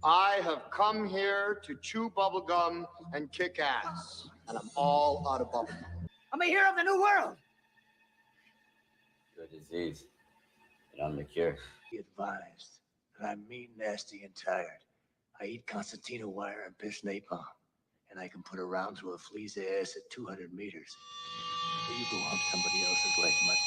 I have come here to chew bubblegum and kick ass, and I'm all out of bubblegum. I'm a hero of the new world. You're a disease, and I'm the cure. Be advised that I'm mean, nasty, and tired. I eat concertina wire and piss napalm, and I can put a round through a flea's ass at 200 meters. So you go hump somebody else's leg, mutt.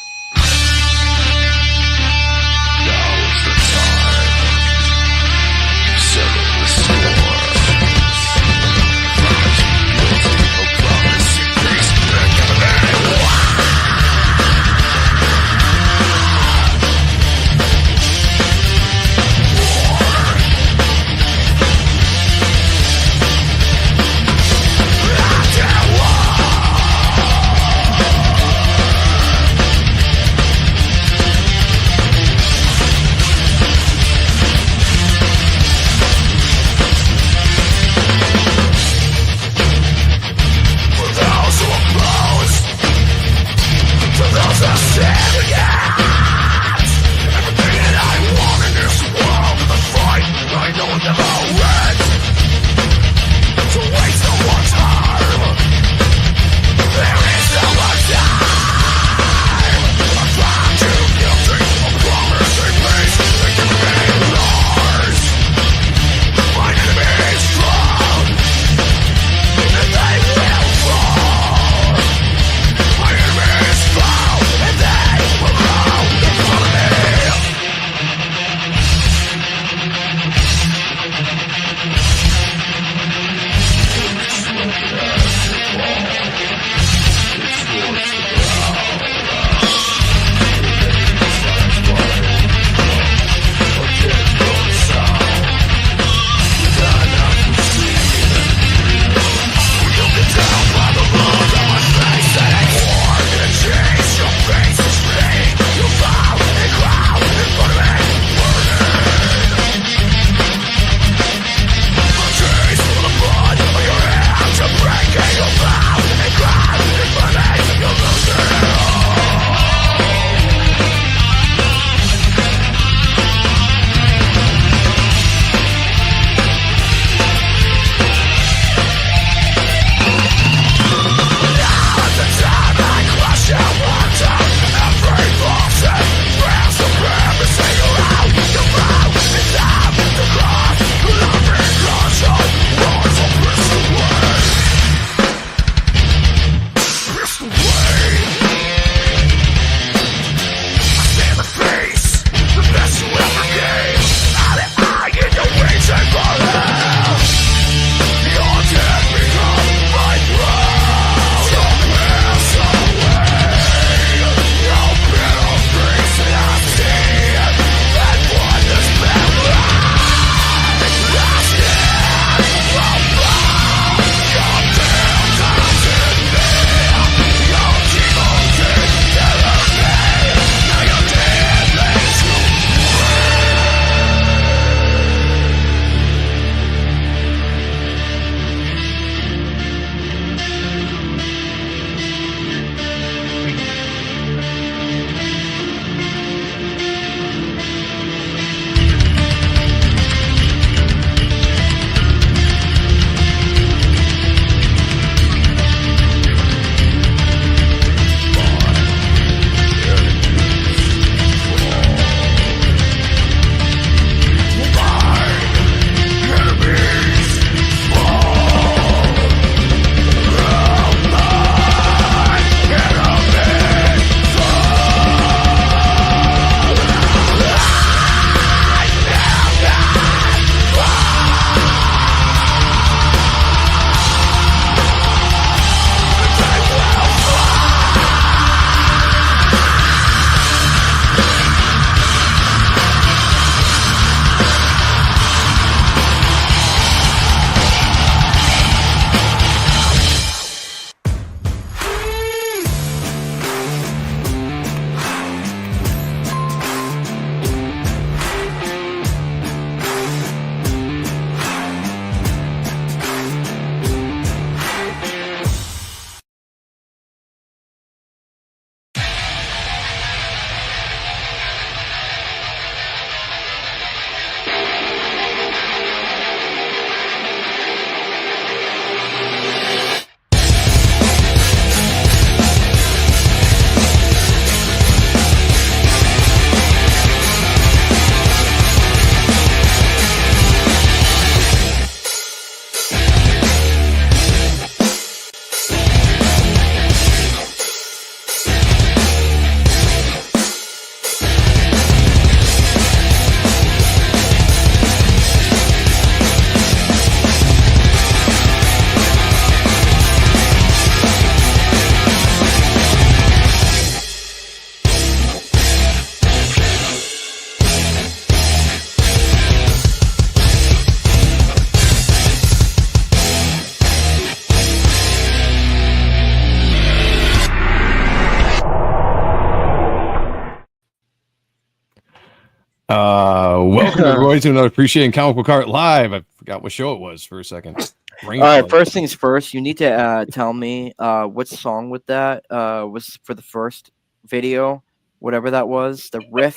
Welcome everybody to another Appreciating Comic Book Art Live. I forgot what show it was for a second. All right, first things first, you need to tell me what song with that was for the first video, whatever that was. The riff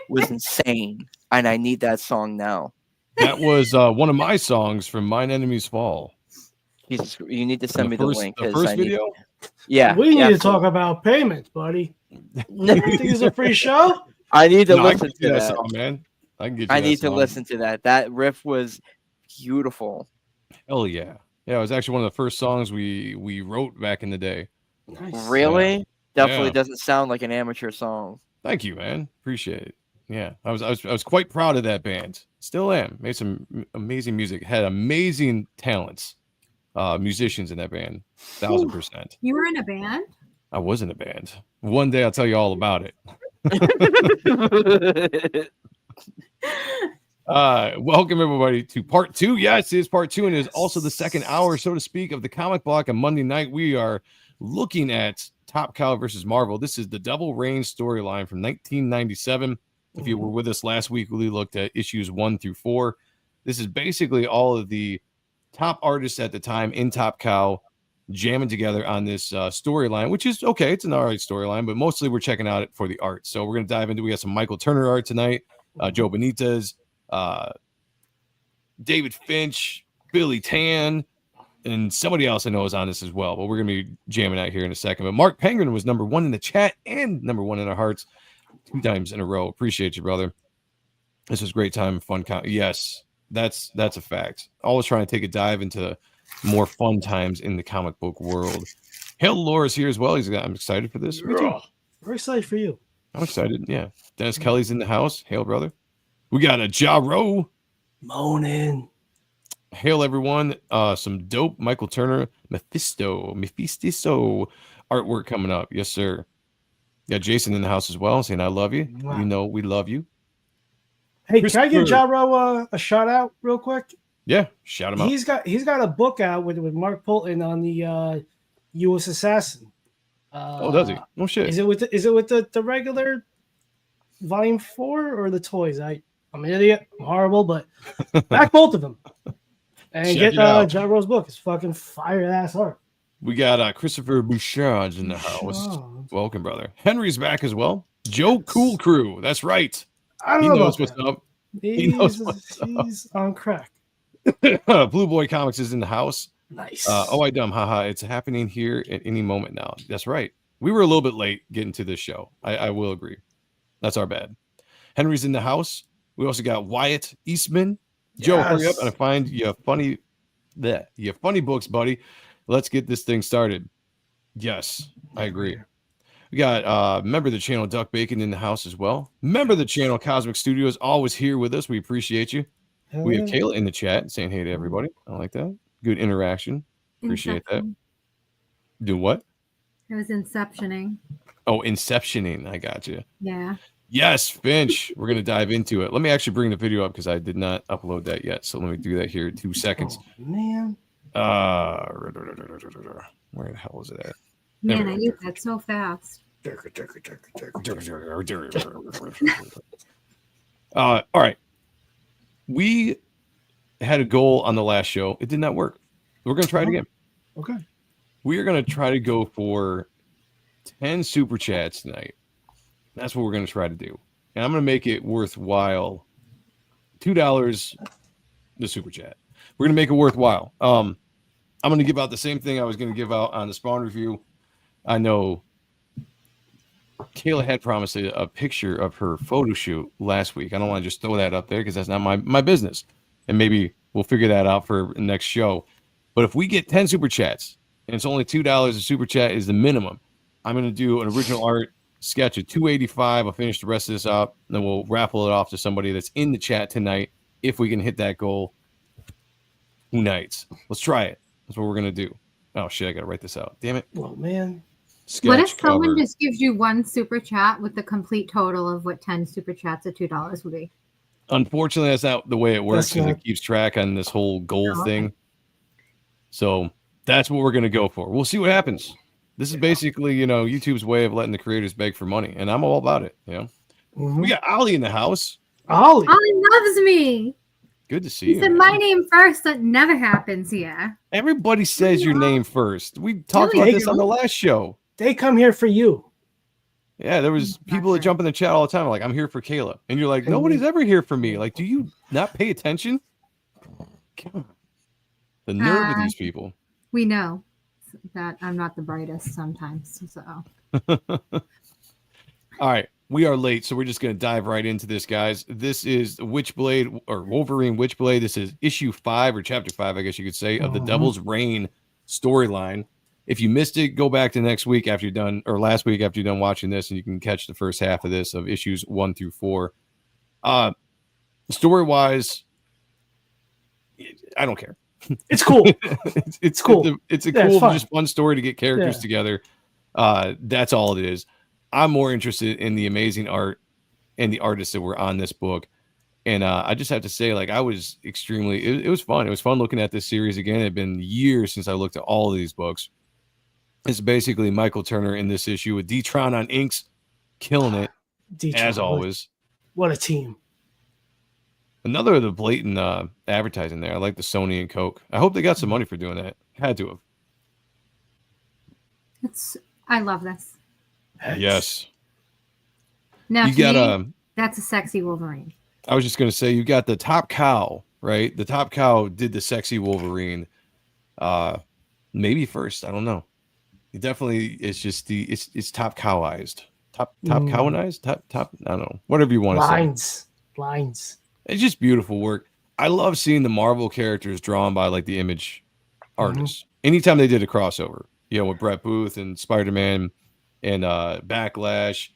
was insane, and I need that song now. That was one of my songs from Mine Enemies Fall. Jesus, you need to send me the link. The first video? Yeah. We need to talk about payments, buddy. You think it's a free show? I need to listen to that song, man. I need to listen to that. That riff was beautiful. Hell yeah. Yeah, it was actually one of the first songs we wrote back in the day. Nice. Really? Definitely doesn't sound like an amateur song. Thank you, man. Appreciate it. Yeah, I was quite proud of that band. Still am. Made some amazing music. Had amazing talents. Musicians in that band. 1000%. You were in a band? I was in a band. One day I'll tell you all about it. Welcome everybody to part 2. Yes, it is part 2, and it is also the second hour, so to speak, of the comic block. On Monday night, we are looking at Top Cow versus Marvel. This is the Devil Reign storyline from 1997. If you were with us last week, we looked at issues 1 through 4. This is basically all of the top artists at the time in Top Cow jamming together on this storyline, which is okay. It's an all right storyline, but mostly we're checking out it for the art. So we're going to dive into, we got some Michael Turner art tonight, Joe Benitez, David Finch, Billy Tan, and somebody else I know is on this as well, but we're going to be jamming out here in a second. But Mark Penguin was number 1 in the chat and number 1 in our hearts 2 times in a row. Appreciate you, brother. This was a great time, fun. Yes, that's a fact. Always trying to take a dive into more fun times in the comic book world. Hail Laura's here as well. I'm excited for this. Me too. We're excited for you. I'm excited. Yeah. Dennis Kelly's in the house. Hail, brother. We got a Jaro. Moaning. Hail, everyone. Some dope Michael Turner, Mephisto artwork coming up. Yes, sir. Got Jason in the house as well, saying I love you. Wow. You know we love you. Hey, can I give Jaro a shout out real quick? Yeah, shout him out. He's got a book out with Mark Polton on the U.S. Assassin. Does he? Oh shit! Is it with the regular volume 4 or the toys? I'm an idiot. I'm horrible, but back both of them and get Jaro's book. It's fucking fire ass art. We got Christopher Bouchard in the house. Welcome, brother. Henry's back as well. Joe Cool Crew. That's right. I don't know what's up. He knows what's up. He's on crack. Blue Boy Comics is in the house. Nice. Oh, I dumb. Haha. It's happening here at any moment now. That's right. We were a little bit late getting to this show. I will agree. That's our bad. Henry's in the house. We also got Wyatt Eastman. Joe, hurry up and find you funny books, buddy. Let's get this thing started. Yes, I agree. We got member of the channel Duck Bacon in the house as well. Member of the channel Cosmic Studios always here with us. We appreciate you. We have Kayla in the chat saying hey to everybody. I like that. Good interaction. Appreciate that. Do what? It was inceptioning. Oh, inceptioning. I got you. Yeah. Yes, Finch. We're going to dive into it. Let me actually bring the video up because I did not upload that yet. So let me do that here in 2 seconds. Oh, man. Where the hell is it at? Man, I knew that so fast. All right. We had a goal on the last show. It did not work. We're going to try it again. Okay. We are going to try to go for 10 super chats tonight. That's what we're going to try to do. And I'm going to make it worthwhile. $2 the super chat. We're going to make it worthwhile. I'm going to give out the same thing I was going to give out on the Spawn review. I know Kayla had promised a picture of her photo shoot last week. I don't want to just throw that up there because that's not my business. And maybe we'll figure that out for the next show. But if we get 10 super chats, and it's only $2 a super chat is the minimum, I'm going to do an original art sketch of $285. I'll finish the rest of this up. And then we'll raffle it off to somebody that's in the chat tonight. If we can hit that goal, who knows? Let's try it. That's what we're going to do. Oh, shit. I got to write this out. Damn it. Oh, man. Sketch what if someone cover. just gives you one super chat with the complete total of what 10 super chats at $2 would be? Unfortunately, that's not the way it works because it keeps track on this whole goal thing. So that's what we're going to go for. We'll see what happens. This is basically, YouTube's way of letting the creators beg for money, and I'm all about it. We got Ali in the house. Ollie. Ollie loves me. Good to see He you. said man. my name first. That never happens here. Everybody says your name first. We talked No, about you this on the last show. They come here for you. Yeah, there was people that jump in the chat all the time, like, I'm here for Kayla. And you're like, And nobody's we- ever here for me. Like, do you not pay attention? Come on. The nerve of these people. We know that I'm not the brightest sometimes. So All right, we are late, so we're just going to dive right into this, guys. This is Witchblade, or Wolverine Witchblade. This is issue 5, or chapter 5, I guess you could say, of the Devil's Reign storyline. If you missed it, go back to next week after you're done, or last week after you're done watching this, and you can catch the first half of this, of issues 1 through 4. Story-wise, I don't care. It's cool. It's cool. It's a Yeah, it's cool, fun. just fun story to get characters together. That's all it is. I'm more interested in the amazing art and the artists that were on this book. And I just have to say, like, I was extremely, it was fun. It was fun looking at this series again. It had been years since I looked at all of these books. It's basically Michael Turner in this issue with D-Tron on inks, killing it, D-Tron, as always. What a team. Another of the blatant advertising there. I like the Sony and Coke. I hope they got some money for doing that. Had to have. I love this. Yes. Now You to got me, that's a sexy Wolverine. I was just going to say, you got the Top Cow, right? The Top Cow did the sexy Wolverine. Maybe first. I don't know. It definitely is just it's Top Cowized. Top Cowanized? Top, I don't know. Whatever you want to say. Lines. It's just beautiful work. I love seeing the Marvel characters drawn by like the Image artists. Anytime they did a crossover, with Brett Booth and Spider-Man and Backlash,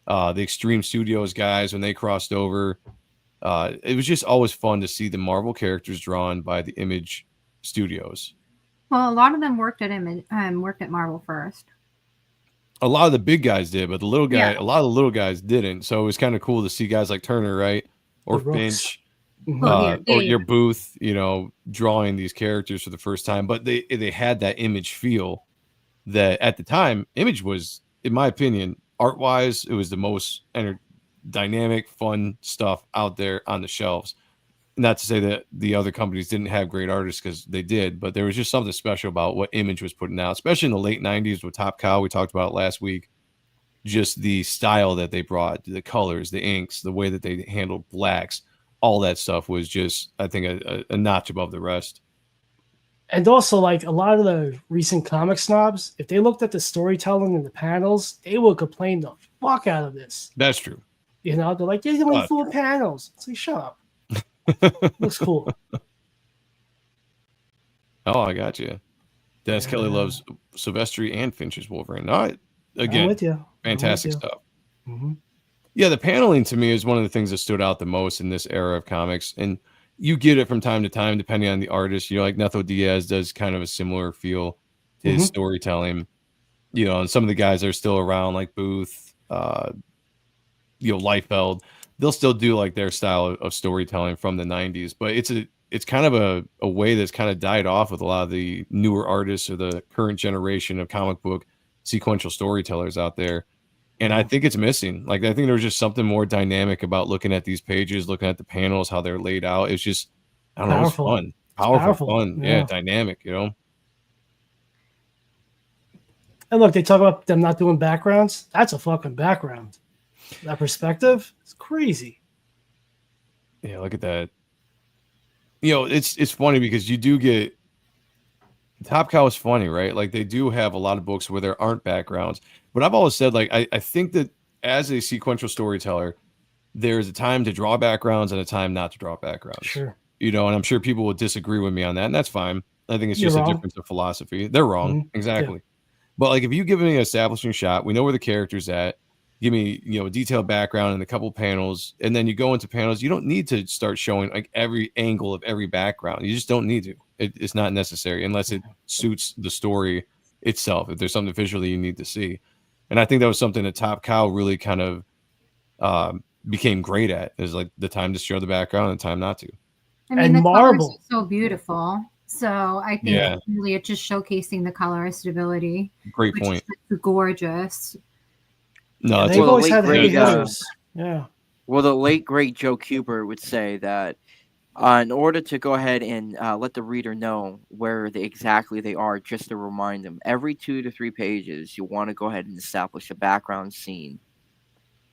the Extreme Studios guys, when they crossed over, it was just always fun to see the Marvel characters drawn by the Image Studios. Well, a lot of them worked at Marvel first. A lot of the big guys did, but a lot of the little guys didn't. So it was kind of cool to see guys like Turner, right? Or Finch, or your Booth, drawing these characters for the first time. But they had that Image feel that at the time, Image was, in my opinion, art-wise, it was the most dynamic, fun stuff out there on the shelves. Not to say that the other companies didn't have great artists, because they did, but there was just something special about what Image was putting out, especially in the late 90s with Top Cow. We talked about it last week. Just the style that they brought, the colors, the inks, the way that they handled blacks, all that stuff was just, I think, a notch above the rest. And also, like, a lot of the recent comic snobs, if they looked at the storytelling in the panels, they would complain the fuck out of this. That's true. They're like, you're only 4 panels. It's like, shut up. Looks cool. Oh, I got you. Dennis Kelly loves Silvestri and Finch's Wolverine. No, again, I'm with you. Fantastic stuff. Mm-hmm. Yeah, the paneling to me is one of the things that stood out the most in this era of comics. And you get it from time to time, depending on the artist. Like Netho Diaz does kind of a similar feel to his storytelling. And some of the guys that are still around, like Booth, Liefeld, they'll still do like their style of storytelling from the 90s. But it's kind of a way that's kind of died off with a lot of the newer artists or the current generation of comic book sequential storytellers out there. And I think it's missing. Like, I think there was just something more dynamic about looking at these pages, looking at the panels, how they're laid out. It's just, I don't know, it's fun. Powerful, fun. Yeah, dynamic, And look, they talk about them not doing backgrounds. That's a fucking background. That perspective is crazy. Yeah, look at that. It's funny because you do get Top Cow is funny, right? Like, they do have a lot of books where there aren't backgrounds. But I've always said, like, I think that as a sequential storyteller, there's a time to draw backgrounds and a time not to draw backgrounds. Sure. And I'm sure people will disagree with me on that, and that's fine. I think it's just a difference of philosophy. They're wrong. Exactly. Yeah. But like, if you give me an establishing shot, we know where the character's at. Give me, a detailed background and a couple panels, and then you go into panels. You don't need to start showing like every angle of every background. You just don't need to. It's not necessary unless it suits the story itself. If there's something visually you need to see, and I think that was something that Top Cow really kind of became great at, is like the time to show the background and the time not to. I mean, and the Marvel, colors are so beautiful. So I think really it's just showcasing the colorist ability. Great point. Gorgeous. No, they've always had heavy hitters. Yeah. Well, the late great Joe Kubert would say that in order to go ahead and let the reader know where exactly they are, just to remind them, every 2 to 3 pages, you want to go ahead and establish a background scene,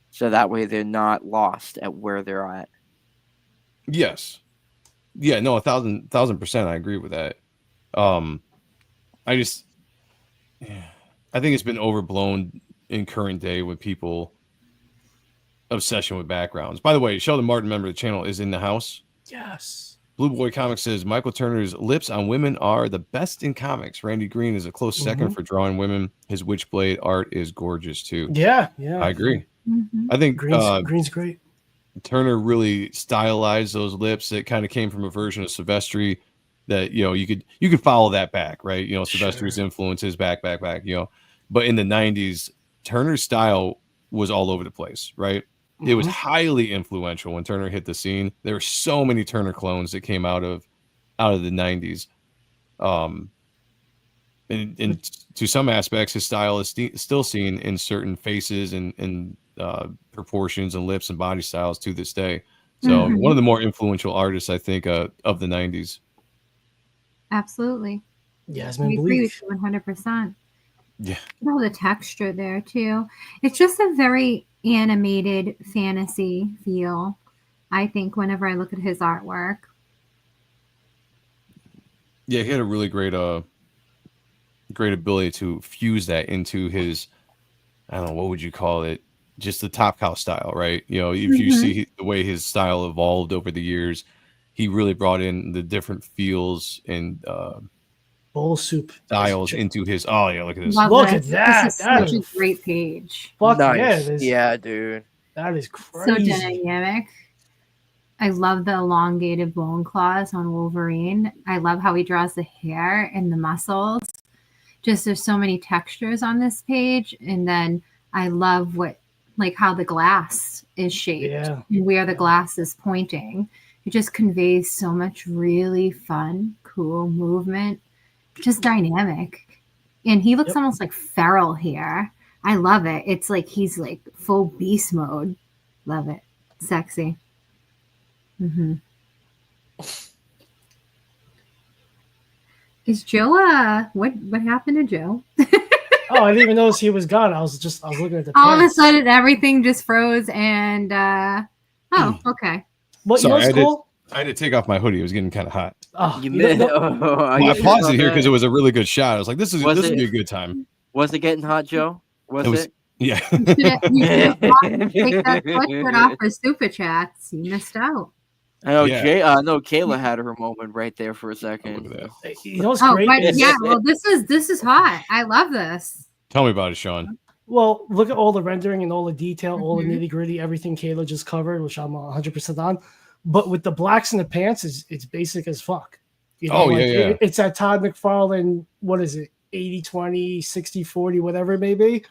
so that way they're not lost at where they're at. Yes. Yeah, no, 1,000%. I agree with that. I think it's been overblown in current day with people obsession with backgrounds. By the way, Sheldon Martin, member of the channel, is in the house. Yes. Blue Boy Comics says Michael Turner's lips on women are the best in comics. Randy Green is a close second for drawing women. His Witchblade art is gorgeous too. Yeah. I agree. Mhm. I think Green's great. Turner really stylized those lips. It kind of came from a version of Silvestri that, you know, you could follow that back, right? You know, Silvestri's influences back, you know. But in the 90s, Turner's style was all over the place, right? It was highly influential when Turner hit the scene. There were so many Turner clones that came out of the 90s. And to some aspects, his style is still seen in certain faces and proportions and lips and body styles to this day. So one of the more influential artists, I think, of the 90s. Absolutely. Yasmin I agree Bleak. with you 100%. Yeah. You know, the texture there too. It's just a very animated fantasy feel, I think, whenever I look at his artwork. Yeah, he had a really great ability to fuse that into his, I don't know, what would you call it? Just the Top Cow style, right? You know, if you see the way his style evolved over the years, he really brought in the different feels and Bowl soup styles into his. Oh yeah, look at this. Look at that. This is That such a is great page. fuck Nice. yeah. Yeah, dude. That is So crazy. dynamic. I love the elongated bone claws on Wolverine. I love how he draws the hair and the muscles. Just there's so many textures on this page. And then I love how the glass is shaped and where the glass is pointing. It just conveys so much really fun, cool movement, just dynamic. And he looks almost like feral here. I love it. It's like he's like full beast mode. Love it. Sexy. Is Joe what happened to Joe? Oh, I didn't even notice he was gone. I was looking at the All of a pants. sudden everything just froze and okay. What you know what's cool? I had to take off my hoodie. It was getting kind of hot. Oh, You you know- missed. no- I paused it here because it was a really good shot. I was like, this would be a good time. Was it getting hot, Joe? Was it? Yeah. You should have take that sweatshirt off for super chats. You missed out. I know Yeah. Kayla had her moment right there for a second. Look at that. You know what's Oh, great? right. is- Yeah, well this is hot. I love this. Tell me about it, Sean. Well, look at all the rendering and all the detail, all the nitty gritty, everything Kayla just covered, which I'm 100% on. But with the blacks in the pants, it's basic as fuck. You know, It's that Todd McFarlane, what is it, 80-20, 60-40, whatever it may be.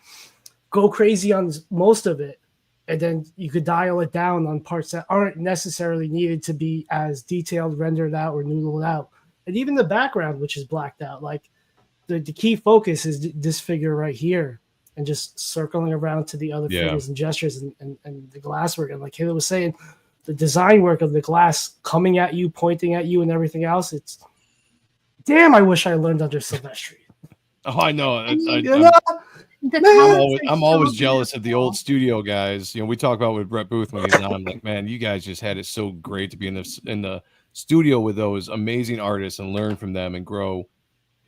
Go crazy on most of it. And then you could dial it down on parts that aren't necessarily needed to be as detailed, rendered out, or noodled out. And even the background, which is blacked out. Like the key focus is this figure right here. And just circling around to the other figures and gestures and the glass work. And like Kayla was saying, the design work of the glass coming at you, pointing at you, and everything else. It's damn. I wish I learned under Silvestri. Oh, I know. I'm always jealous of the old studio guys. You know, we talk about with Brett Booth when he's on. I'm like, man, you guys just had it so great to be in the studio with those amazing artists and learn from them and grow.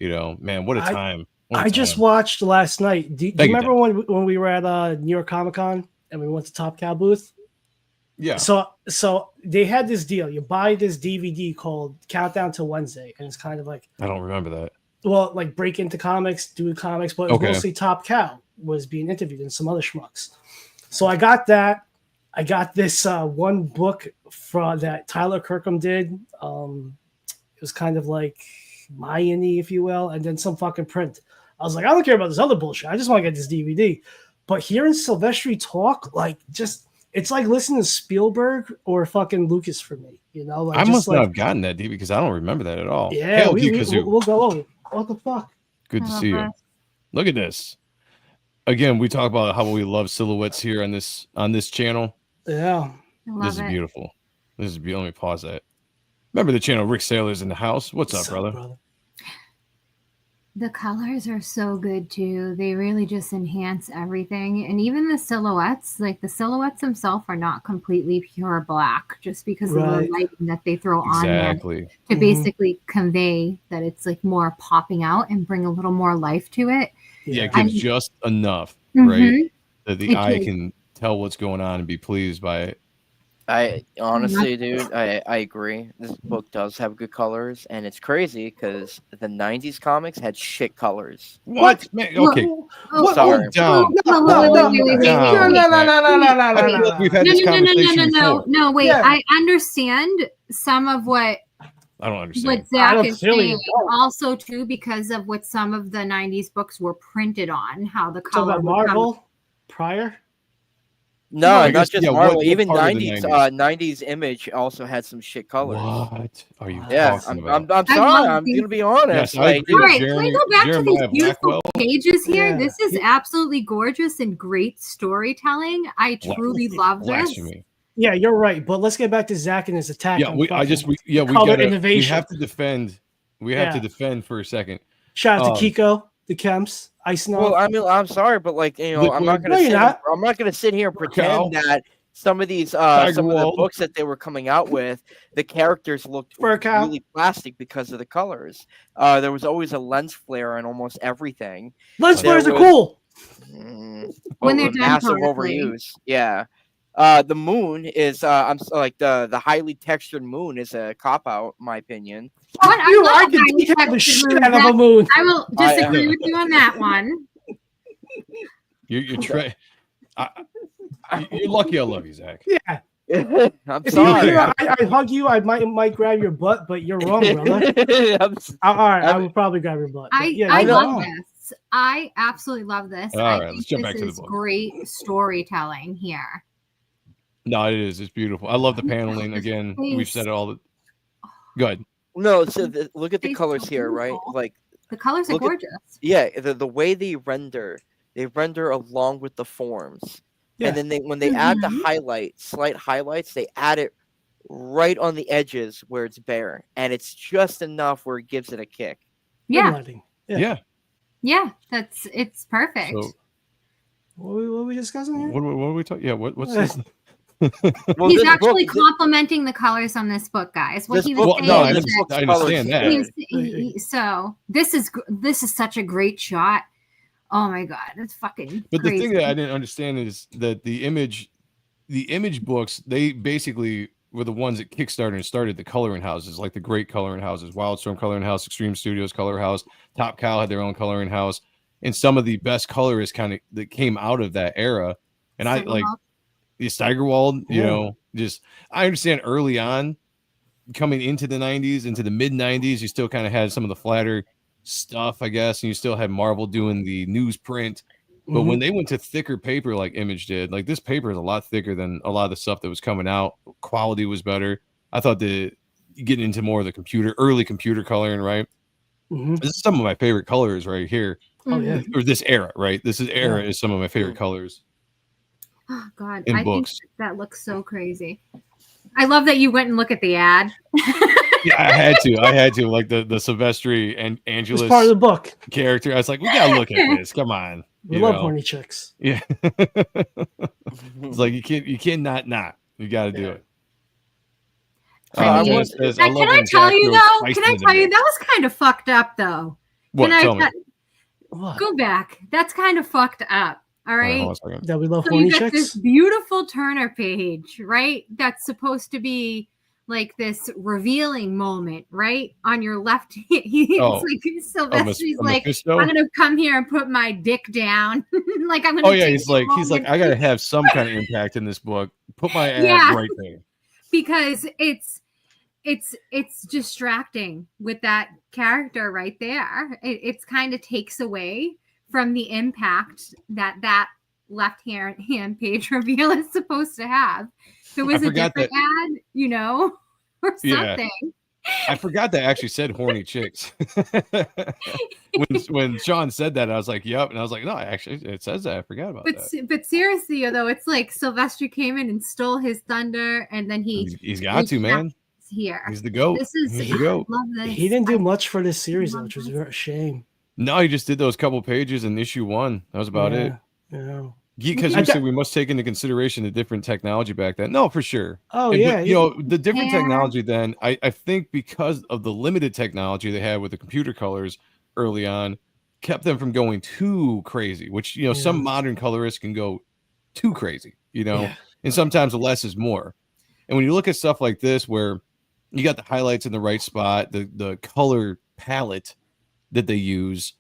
You know, man, what a time. I just watched last night. Do you remember when we were at New York Comic Con and we went to Top Cow booth? Yeah. So they had this deal. You buy this DVD called Countdown to Wednesday, and it's kind of like, I don't remember that. Well, like break into comics, do comics, but it was mostly Top Cow was being interviewed and some other schmucks. So I got that. I got this one book that Tyler Kirkham did. It was kind of like Mayan-y, if you will, and then some fucking print. I was like, I don't care about this other bullshit. I just want to get this DVD. But hearing Silvestri talk, like, just it's like listening to Spielberg or fucking Lucas for me. You know, like, I must not have gotten that DVD because I don't remember that at all. Yeah, we'll go over. What the fuck? Good to see you. Look at this. Again, we talk about how we love silhouettes here on this channel. Yeah. I This is love it. beautiful. This is beautiful. Let me pause that. Remember the channel Rick Sailor's in the house. What's up, brother? The colors are so good too. They really just enhance everything. And even the silhouettes, like the silhouettes themselves are not completely pure black just because of the lighting that they throw on there to basically convey that it's like more popping out and bring a little more life to it. Yeah, it gives just enough, right? That the eye can tell what's going on and be pleased by it. I honestly, dude, I agree. This book does have good colors, and it's crazy because the '90s comics had shit colors. What? Man, okay. Sorry. Down. No, We've had this conversation before. No, wait. I understand some of what I don't understand. what Zach is saying. Also, too, because of what some of the '90s books were printed on, how the color. Talk about Marvel prior. No, not just Marvel. Even '90s Image also had some shit colors. What are you talking about? I'm sorry. I'm gonna be honest. Yes, I agree. All right, can we go back to these beautiful pages here? This is absolutely gorgeous and great storytelling. I truly love this. Yeah, you're right. But let's get back to Zach and his attack. Yeah, we have to defend. We have to defend for a second. Shout out to Kiko, the Kemps. Well, I mean, I'm sorry, but like, you know, I'm not gonna sit here and pretend that some of these some of the books that they were coming out with, the characters looked really plastic because of the colors. There was always a lens flare on almost everything. Lens flares are cool. When they're massive overuse. Yeah. The moon is I'm like the highly textured moon is a cop out, in my opinion. I can detect the shit out of a moon. I will disagree with you on that one. You're lucky I love you, Zach. Yeah. I'm sorry. I hug you. I might grab your butt, but you're wrong, brother. All right, I will probably grab your butt. I love this. I absolutely love this. All right, let's jump back to the book. Great storytelling here. No, it is. It's beautiful. I love the paneling. Again, we've said it all. Go ahead. No, so look at the colors here, right? Like the colors are gorgeous. The way they render along with the forms, and then when they add the slight highlights, they add it right on the edges where it's bare, and it's just enough where it gives it a kick. Yeah. Yeah. It's perfect. So, what are we discussing here? What are we talking? Yeah. What's this? Well, he's actually complimenting the colors on this book, guys. What he was saying. I understand that. So this is such a great shot. Oh my god, it's fucking. But crazy. the thing that I didn't understand is that the image books, they basically were the ones that kickstarted and started the coloring houses, like the great coloring houses, Wildstorm Coloring House, Extreme Studios Color House, Top Cow had their own coloring house, and some of the best colorists that came out of that era. And I like. Steigerwald, you know, I understand early on coming into the 90s, into the mid 90s, you still kind of had some of the flatter stuff, I guess, and you still had Marvel doing the newsprint. But when they went to thicker paper like Image did, like this paper is a lot thicker than a lot of the stuff that was coming out. Quality was better. I thought getting into more of the early computer coloring, right? This is some of my favorite colors right here. Oh yeah. Or this era, right? This is some of my favorite colors. Oh God, I think that looks so crazy. I love that you went and looked at the ad. Yeah, I had to. Like the Silvestri and Angelus part of the book character. I was like, we gotta look at this. Come on. We love horny chicks. Yeah. It's like you can't not. You gotta do it. Can I tell you that was kind of fucked up though? Go back. That's kind of fucked up. All right. That we love horny chicks. This beautiful Turner page, right? That's supposed to be like this revealing moment, right? On your left hand. Sylvester's like, I'm gonna come here and put my dick down. Like I'm gonna. Oh yeah, he's like, I gotta have some kind of impact in this book. Put my ass right there. Because it's distracting with that character right there. It's kind of takes away from the impact that left hand page reveal is supposed to have. If it was a different ad, or something. I forgot that I actually said horny chicks. when Sean said that, I was like, "Yep," and I was like, "No, actually, it says that. I forgot about that." But seriously though, it's like Sylvester came in and stole his thunder, and then He's got to, man. Here, He's the GOAT. This is He's the GOAT. I love this. He didn't do much for this series though, which was a shame. No, he just did those couple pages in issue 1. That was about it. Yeah. Because you said we must take into consideration the different technology back then. No, for sure. Oh, And, yeah. but, you know, the different technology then, I think because of the limited technology they had with the computer colors early on, kept them from going too crazy, which, you know, some modern colorists can go too crazy, you know, and sometimes less is more. And when you look at stuff like this, where you got the highlights in the right spot, the color palette that they use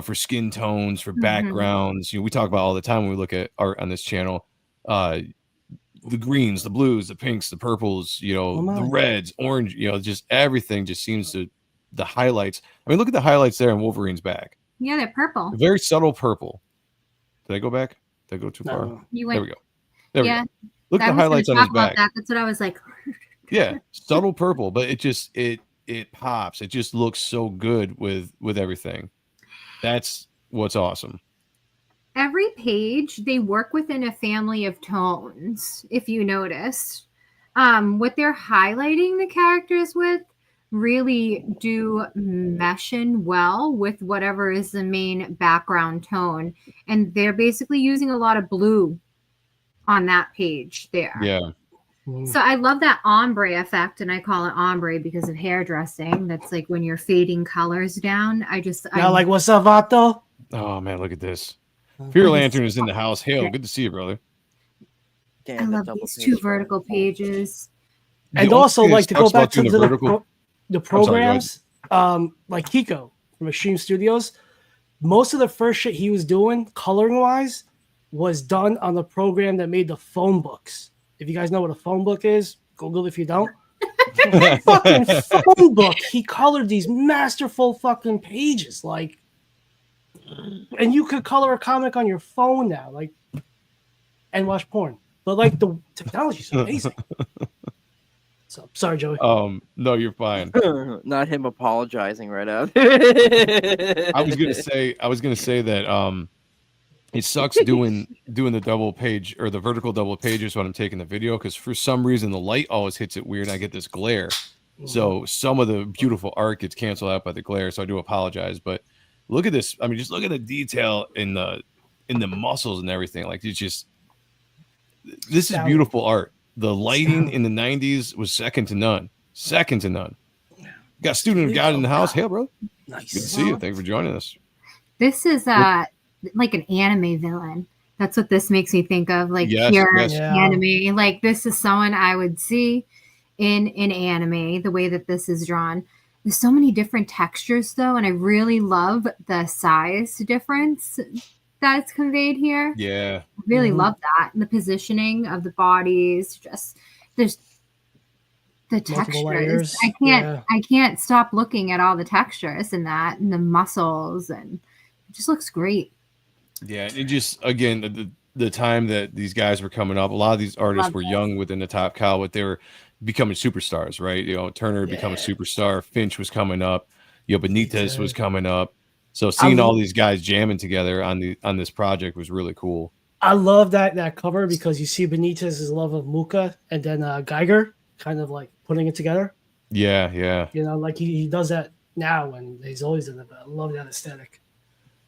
for skin tones, for backgrounds. You know, we talk about all the time when we look at art on this channel. The greens, the blues, the pinks, the purples, you know, the reds, orange, you know, just everything just seems to the highlights. I mean, look at the highlights there on Wolverine's back. Yeah, they're purple. Very subtle purple. Did I go back? Did I go too far? You went, there we go. There we go. Look at the highlights on his back. That's what I was like. Yeah, subtle purple, but it just it pops. It just looks so good with everything. That's what's awesome. Every page, they work within a family of tones, if you noticed. What they're highlighting the characters with really do mesh in well with whatever is the main background tone. And they're basically using a lot of blue on that page there. Yeah. So I love that ombre effect, and I call it ombre because of hairdressing. That's like when you're fading colors down. Like, what's up, Vato? Oh man, look at this. Fear Lantern is in the house. Hale, good to see you, brother. Damn, I love these 2 vertical pages. And also, like, to go back to the programs, sorry, like Kiko from Extreme Studios, most of the first shit he was doing, coloring wise, was done on the program that made the phone books. If you guys know what a phone book is, Google it if you don't. Fucking phone book. He colored these masterful fucking pages, like, and you could color a comic on your phone now, like, and watch porn. But like the technology's amazing. So sorry, Joey. No, you're fine. Not him apologizing right out. I was gonna say that it sucks doing the double page or the vertical double pages when I'm taking the video, because for some reason the light always hits it weird and I get this glare. So some of the beautiful art gets canceled out by the glare. So I do apologize. But look at this. I mean, just look at the detail in the muscles and everything. Like, it's just, this is beautiful art. The lighting in the 90s was second to none. Second to none. Got Student of God in the house. Hey, bro. Nice. Good to see you. Thanks for joining us. This is like an anime villain. That's what this makes me think of. Like, pure anime. Like, this is someone I would see in anime, the way that this is drawn. There's so many different textures, though, and I really love the size difference that's conveyed here. Yeah. I really love that. And the positioning of the bodies, just there's the textures. I can't stop looking at all the textures in that, and the muscles, and it just looks great. Yeah, it just, again, the time that these guys were coming up, a lot of these artists were young within the Top Cow, but they were becoming superstars, right? You know, Turner had become a superstar, Finch was coming up, you know, Benitez was coming up. So seeing all these guys jamming together on this project was really cool. I love that cover because you see Benitez's love of Muka and then Geiger kind of like putting it together. Yeah, yeah. You know, like he does that now, and he's always in it. But I love that aesthetic.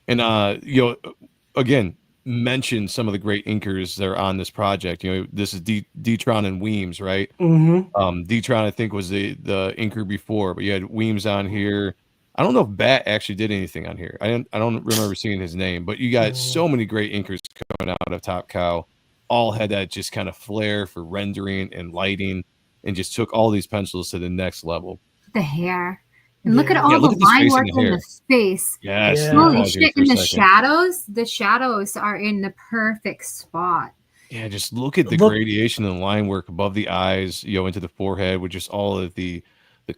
And you know, again, mention some of the great inkers that are on this project. You know, this is Detron and Weems, right? Detron, I think, was the inker before, but you had Weems on here. I don't know if Bat actually did anything on here. I don't remember seeing his name, but you got so many great inkers coming out of Top Cow. All had that just kind of flair for rendering and lighting, and just took all these pencils to the next level. The hair. And look at all the line work in the face. Yes. Holy shit. And the shadows are in the perfect spot. Yeah, just look at the gradation and line work above the eyes, you know, into the forehead, with just all of the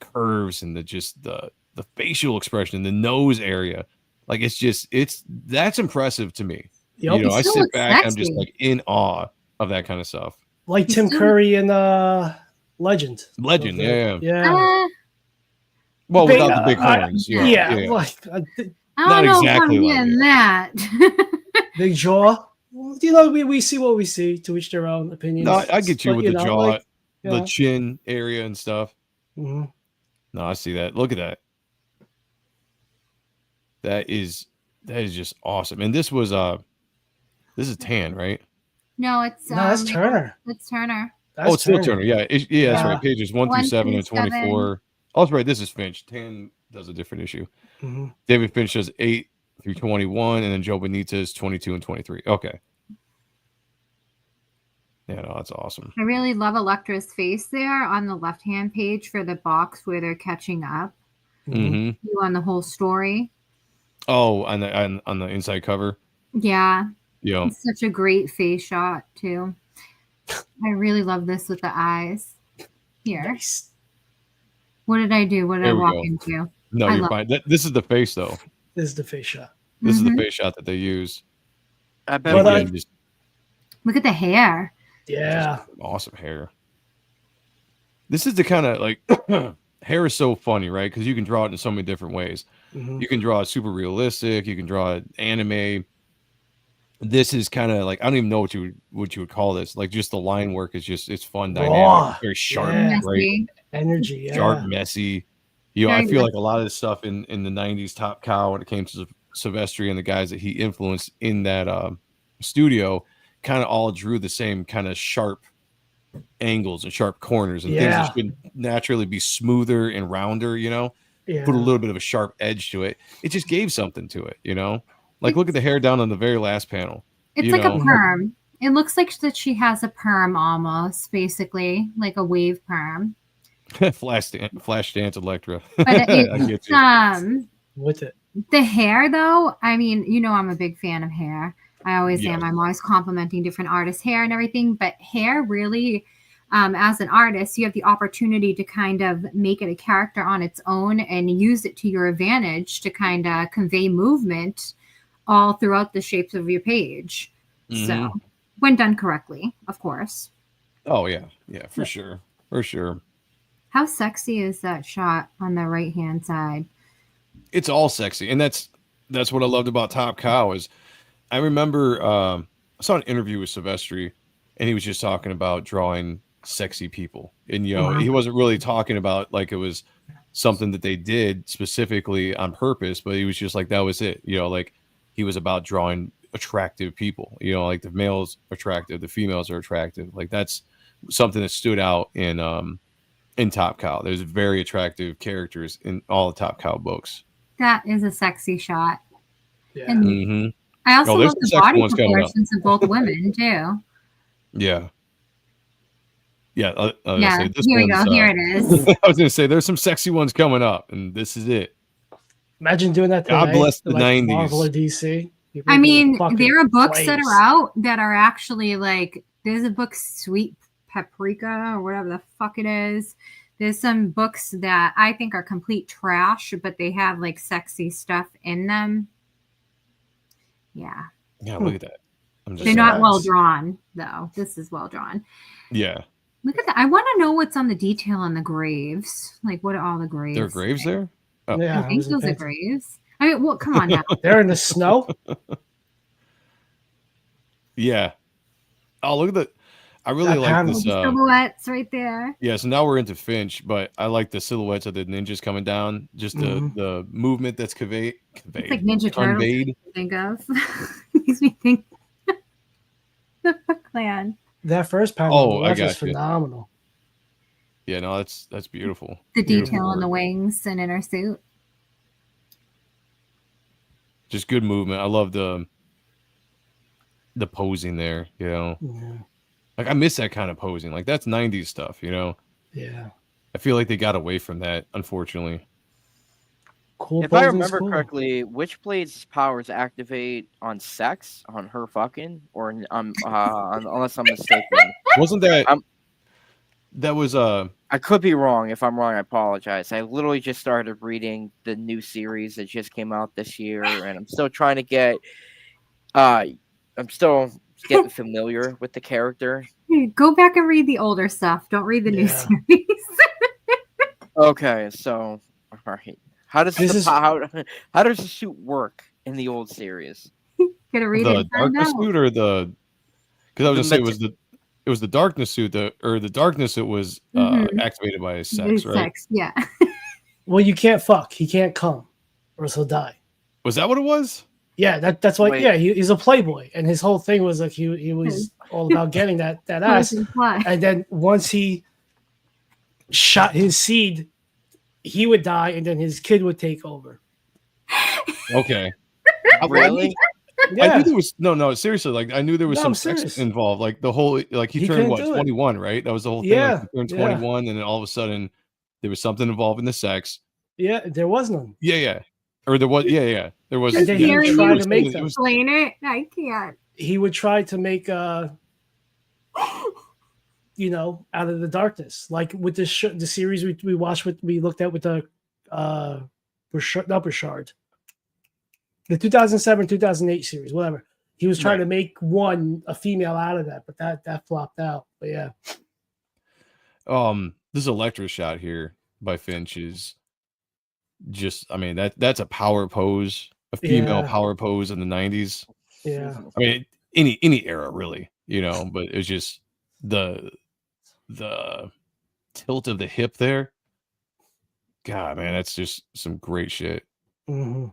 curves and the facial expression in the nose area. Like, that's impressive to me. Yep. You know, I sit back and I'm just like in awe of that kind of stuff. Like Tim Curry in Legend. Yeah. Well, without the big horns. Yeah, Yeah. like I Not don't know exactly if I'm like getting it. that. big jaw. Well, you know, we see what we see. To each their own opinions. No, I get you But, with the know, jaw, like, the chin area and stuff. mhm. No, I see that. Look at that. That is just awesome. And this is tan, right? No, it's No, that's Turner. It's Turner. That's Oh, it's still Turner. Yeah, that's Yeah. right. Pages 1 through 7 and 1 through 24. Oh, that's right. This is Finch. Tan does a different issue. Mm-hmm. David Finch does 8 through 21, and then Joe Benitez 22 and 23. Okay. Yeah, no, that's awesome. I really love Elektra's face there on the left-hand page for the box where they're catching up. Mm-hmm. You on the whole story. Oh, on the inside cover. Yeah. Yeah. It's such a great face shot too. I really love this with the eyes. Here. Nice. What did I do? What did There I we walk go. into? No, I you're love fine. This is the face, though. This is the face shot. This is the face shot that they use. I bet. Well, Again, just Look at the hair. Yeah. awesome hair. This is the kind of like hair is so funny, right? Because you can draw it in so many different ways. Mm-hmm. You can draw it super realistic. You can draw it anime. This is kind of like, I don't even know what you would call this. Like, just the line work is just, it's fun, dynamic, Raw. very sharp, Yeah. right? Messy. Energy. Yeah. Sharp, messy. You know, Very I feel messy. like a lot of the stuff in the 90s Top Cow when it came to Silvestri and the guys that he influenced in that studio kind of all drew the same kind of sharp angles and sharp corners and things that should naturally be smoother and rounder, you know? Yeah. Put a little bit of a sharp edge to it. It just gave something to it, you know? Like, look at the hair down on the very last panel. It's You like know? a perm. It looks like that she has a perm almost, basically, like a wave perm. Flash dance Electra. But I get you. With it. The hair, though, I mean, you know, I'm a big fan of hair. I always Yes. am. I'm always complimenting different artists' hair and everything. But hair really, as an artist, you have the opportunity to kind of make it a character on its own and use it to your advantage to kind of convey movement all throughout the shapes of your page. So, when done correctly, of course. Oh, yeah. Yeah, for sure. For sure. How sexy is that shot on the right-hand side? It's all sexy. And that's what I loved about Top Cow is I remember I saw an interview with Silvestri and he was just talking about drawing sexy people. And, you know, he wasn't really talking about like it was something that they did specifically on purpose, but he was just like, that was it. You know, like he was about drawing attractive people, you know, like the males are attractive, the females are attractive. Like that's something that stood out in Top Cow. There's very attractive characters in all the Top Cow books. That is a sexy shot. Yeah. And I also there's love the some sexy body ones coming up. proportions of both women, too. Yeah. Yeah. Yeah, say, this here we one's, go. Here it is. I was going to say, there's some sexy ones coming up, and this is it. Imagine doing that today. God bless the like 90s. Marvel or DC. I mean, Fucking there are books that flames. are out that are actually like, there's a book, Sweet Paprika, or whatever the fuck it is. There's some books that I think are complete trash, but they have like sexy stuff in them. Yeah. Yeah, look at that. They're not well drawn, though. This is well drawn. Yeah. Look at that. I want to know what's on the detail on the graves. Like, what are all the graves? There are graves there? Oh. Yeah, I think those are graves. I mean, well, come on now. They're in the snow. Yeah. Oh, look at the. I really That like panel. this. Silhouettes right there. Yeah, so now we're into Finch, but I like the silhouettes of the ninjas coming down. Just the movement that's conveyed. It's like Ninja Turtles. Conveyed. Think of makes me think the Foot Clan. That first panel Oh, on the I left is got you. phenomenal. Yeah, no, that's beautiful. The Beautiful detail on the work. wings and in her suit. Just good movement. I love the posing there, you know. Yeah. Like I miss that kind of posing. Like that's 90s stuff, you know. Yeah. I feel like they got away from that, unfortunately. Cool. If I posing's remember cool. correctly, Witchblade's powers activate on sex, on her fucking, or unless I'm mistaken. Wasn't that I'm- that was I could be wrong. If I'm wrong, I apologize. I literally just started reading the new series that just came out this year, and I'm still trying to get. I'm still getting familiar with the character. Go back and read the older stuff. Don't read the new Yeah. series. Okay, so right. How does how does the suit work in the old series? Gonna read it The and find darkness out. suit or the? Because I was The gonna say it was the darkness suit or the darkness that was Mhm. activated by his sex, right? Sex, yeah. Well, you can't fuck. He can't come, or else he'll die. Was that what it was? Yeah, that's why. Wait. Yeah, he's a playboy, and his whole thing was like he was all about getting that ass. And then once he shot his seed, he would die, and then his kid would take over. Okay. Really? I Yeah, knew there was no seriously. Like I knew there was No, some I'm sex serious. involved. Like the whole like he He turned couldn't what do it. 21, right? That was the whole thing. Yeah, Like he turned yeah. 21, and then all of a sudden there was something involved in the sex. yeah, there was none. Yeah. Or there was there was. And then yeah, he would it try was- to make it them. was- Explain it. I can't. He would try to make out of the darkness, like with the series we watched we looked at with the not Burchard, the 2007-2008 series, whatever. He was trying to make a female out of that, but that flopped out. But yeah, this Electra shot here by Finch is just, I mean, that's a power pose, a female Yeah. power pose in the 90s. yeah. I mean, any era really, but it was just the tilt of the hip there. God, man, that's just some great shit. Mm-hmm.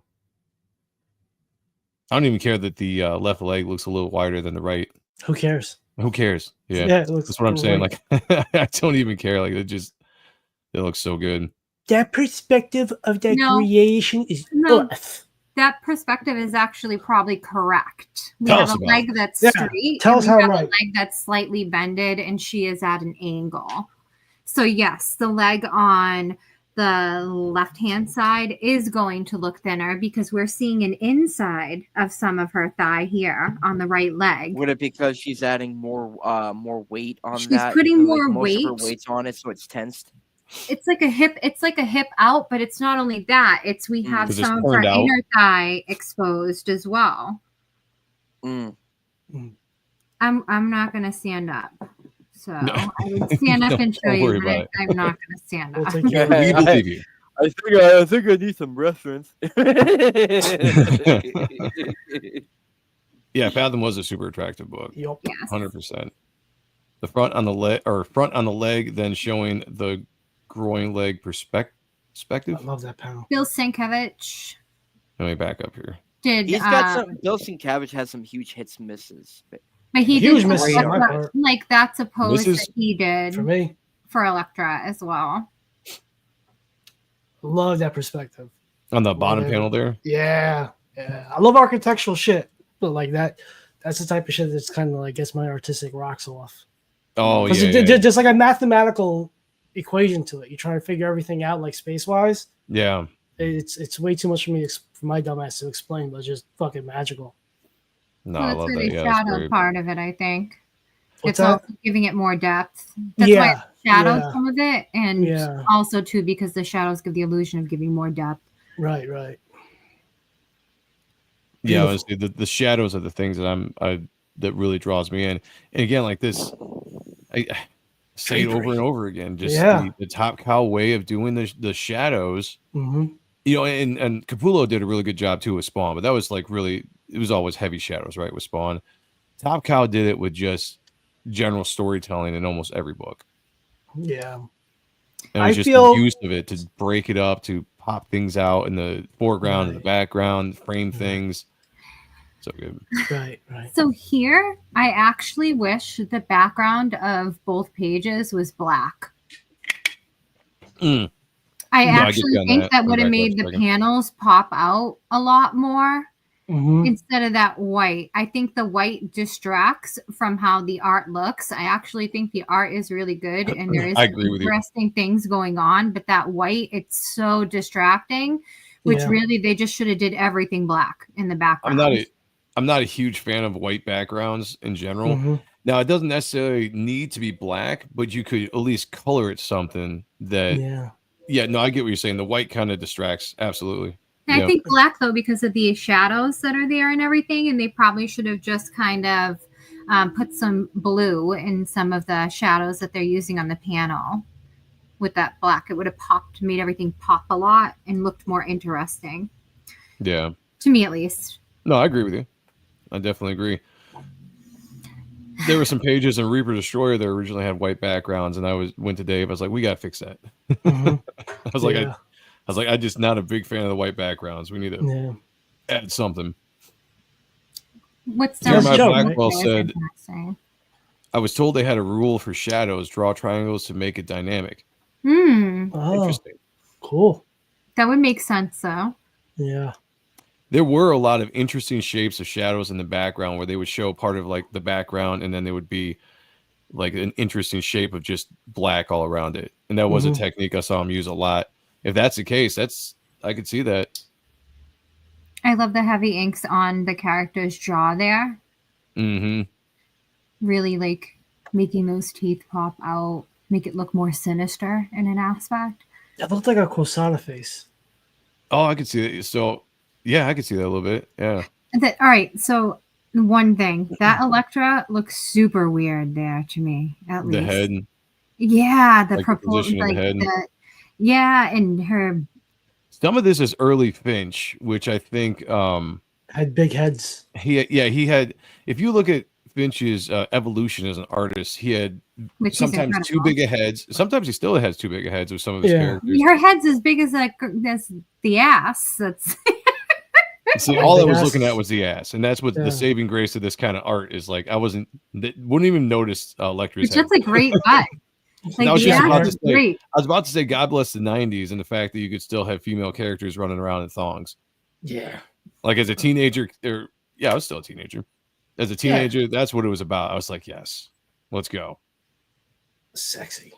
I don't even care that the left leg looks a little wider than the right. Who cares? Who cares? Yeah, Yeah, it looks that's what I'm saying. great. Like, I don't even care. Like, it looks so good. That perspective of that No. creation is No. us. That perspective is actually probably correct. We Tell have us a about leg that's Yeah, straight. tell and us we how have right. a leg that's slightly bended, and she is at an angle. So yes, the leg on the left-hand side is going to look thinner because we're seeing an inside of some of her thigh here on the right leg. Would it because she's adding more weight on She's that? putting Like, more most of her weight. weight's on it, so it's tensed. It's like a hip out, but it's not only that. It's we have 'Cause it's some of her turned out. inner thigh exposed as well. Mm. I'm not gonna stand up. So No. I would stand up and show Don't you, worry but about it. I'm not gonna stand We'll up. take care of it. We believe you. I think I need some reference. Yeah, Fathom was a super attractive book. Yup. Yes. 100%. The front on the leg, then showing the groin leg perspective. I love that panel. Bill Sienkiewicz Let me back up here. did He's got some. Bill Sienkiewicz has some huge hits and misses. But but he Huge did misses on my part. like that's a pose Misses? that he did For me, for Elektra as well. love that perspective. On the bottom Yeah. panel there. Yeah. I love architectural shit, but like that's the type of shit that's kind of like gets my artistic rocks off. Oh, Because yeah. there's like a mathematical equation to it. You're trying to figure everything out like space wise. Yeah. It's way too much for me for my dumbass to explain, but it's just fucking magical. No, So I that's love where that. the Yeah, that's shadow great. part of it, I think. What's It's also that? giving it more depth. That's why it shadows yeah. some of it, and Yeah. also too because the shadows give the illusion of giving more depth. Right. Yeah, Beautiful. honestly, the shadows are the things that that really draws me in. And again, like this, I say it over and over again. Just Yeah. the Top Cow way of doing the shadows. Mm-hmm. And Capullo did a really good job too with Spawn, but that was like really, it was always heavy shadows, right? With Spawn, Top Cow did it with just general storytelling in almost every book. Yeah. And it was I just feel- the use of it to break it up, to pop things out in the foreground and the Right. background, frame things. So good. Right. So here, I actually wish the background of both pages was black. Mm. I No, I get actually you on think that. that Go would back have to that made for a the second. panels pop out a lot more Mm-hmm. instead of that white. I think the white distracts from how the art looks. I actually think the art is really good and there is I some agree with you. interesting things going on, but that white, it's so distracting, which Yeah. really they just should have did everything black in the background. I'm not a huge fan of white backgrounds in general. Mm-hmm. Now, it doesn't necessarily need to be black, but you could at least color it something that. Yeah, no, I get what you're saying. The white kind of distracts. Absolutely. And Yeah. I think black though because of the shadows that are there and everything, and they probably should have just kind of put some blue in some of the shadows that they're using on the panel. with that black. It would have made everything pop a lot and looked more interesting. Yeah. To me, at least. No, I agree with you. I definitely agree. There were some pages in Reaper Destroyer that originally had white backgrounds, and went to Dave. I was like, we gotta fix that. Mm-hmm. I was like, I'm just not a big fan of the white backgrounds. We need to add something. What's Jeremiah Joe, Blackwell right? said, I was told they had a rule for shadows, draw triangles to make it dynamic. Oh, Interesting. cool. That would make sense, though. Yeah. There were a lot of interesting shapes of shadows in the background where they would show part of like the background, and then they would be like an interesting shape of just black all around it. And that was a technique I saw him use a lot. If that's the case, I could see that. I love the heavy inks on the character's jaw there. Mm-hmm. Really like making those teeth pop out, make it look more sinister in an aspect. That looked like a Kosana face. Oh, I could see it. So yeah, I could see that a little bit. Yeah. All right. So one thing, that Electra looks super weird there to me, at least. The head. Yeah, the like purple, the position of like the head. yeah, and her. Some of this is early Finch, which I think Had big heads. he had. If you look at Finch's evolution as an artist, he had sometimes too big of heads. Sometimes he still has too big of heads with some of his characters. Her head's as big as the ass. That's. See, all I was looking at was the ass, and that's what the saving grace of this kind of art is. Like, wouldn't even notice Electra's It's head. just a great butt. Like, I was great. I was about to say, God bless the '90s and the fact that you could still have female characters running around in thongs. Yeah. Like as a teenager, I was still a teenager. As a teenager, that's what it was about. I was like, yes, let's go. Sexy.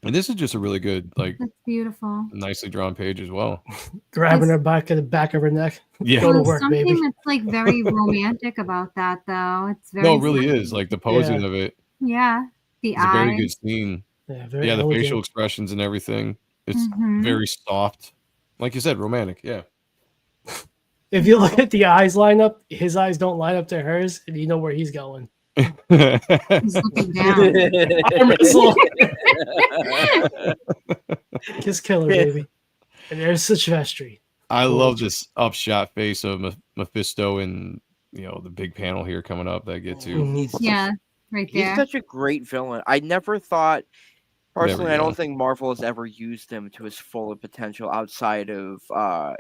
And this is just a really good, like, that's beautiful, nicely drawn page as well. Grabbing her back at the back of her neck. Yeah. Go to work, something baby. that's like very romantic about that, though. It's very. No, it really is. Like the posing of it. Yeah, the It's a very good scene. Yeah, the elegant. facial expressions and everything. It's very soft. Like you said, romantic. Yeah. If you look at the eyes line up, his eyes don't line up to hers, and you know where he's going. He's looking down. Arm wrestle. Kiss killer, baby. And there's such vestry. I love this upshot face of Mephisto and the big panel here coming up that I get to. Yeah, right there. He's such a great villain. I never thought, personally, I don't think Marvel has ever used him to his full potential outside of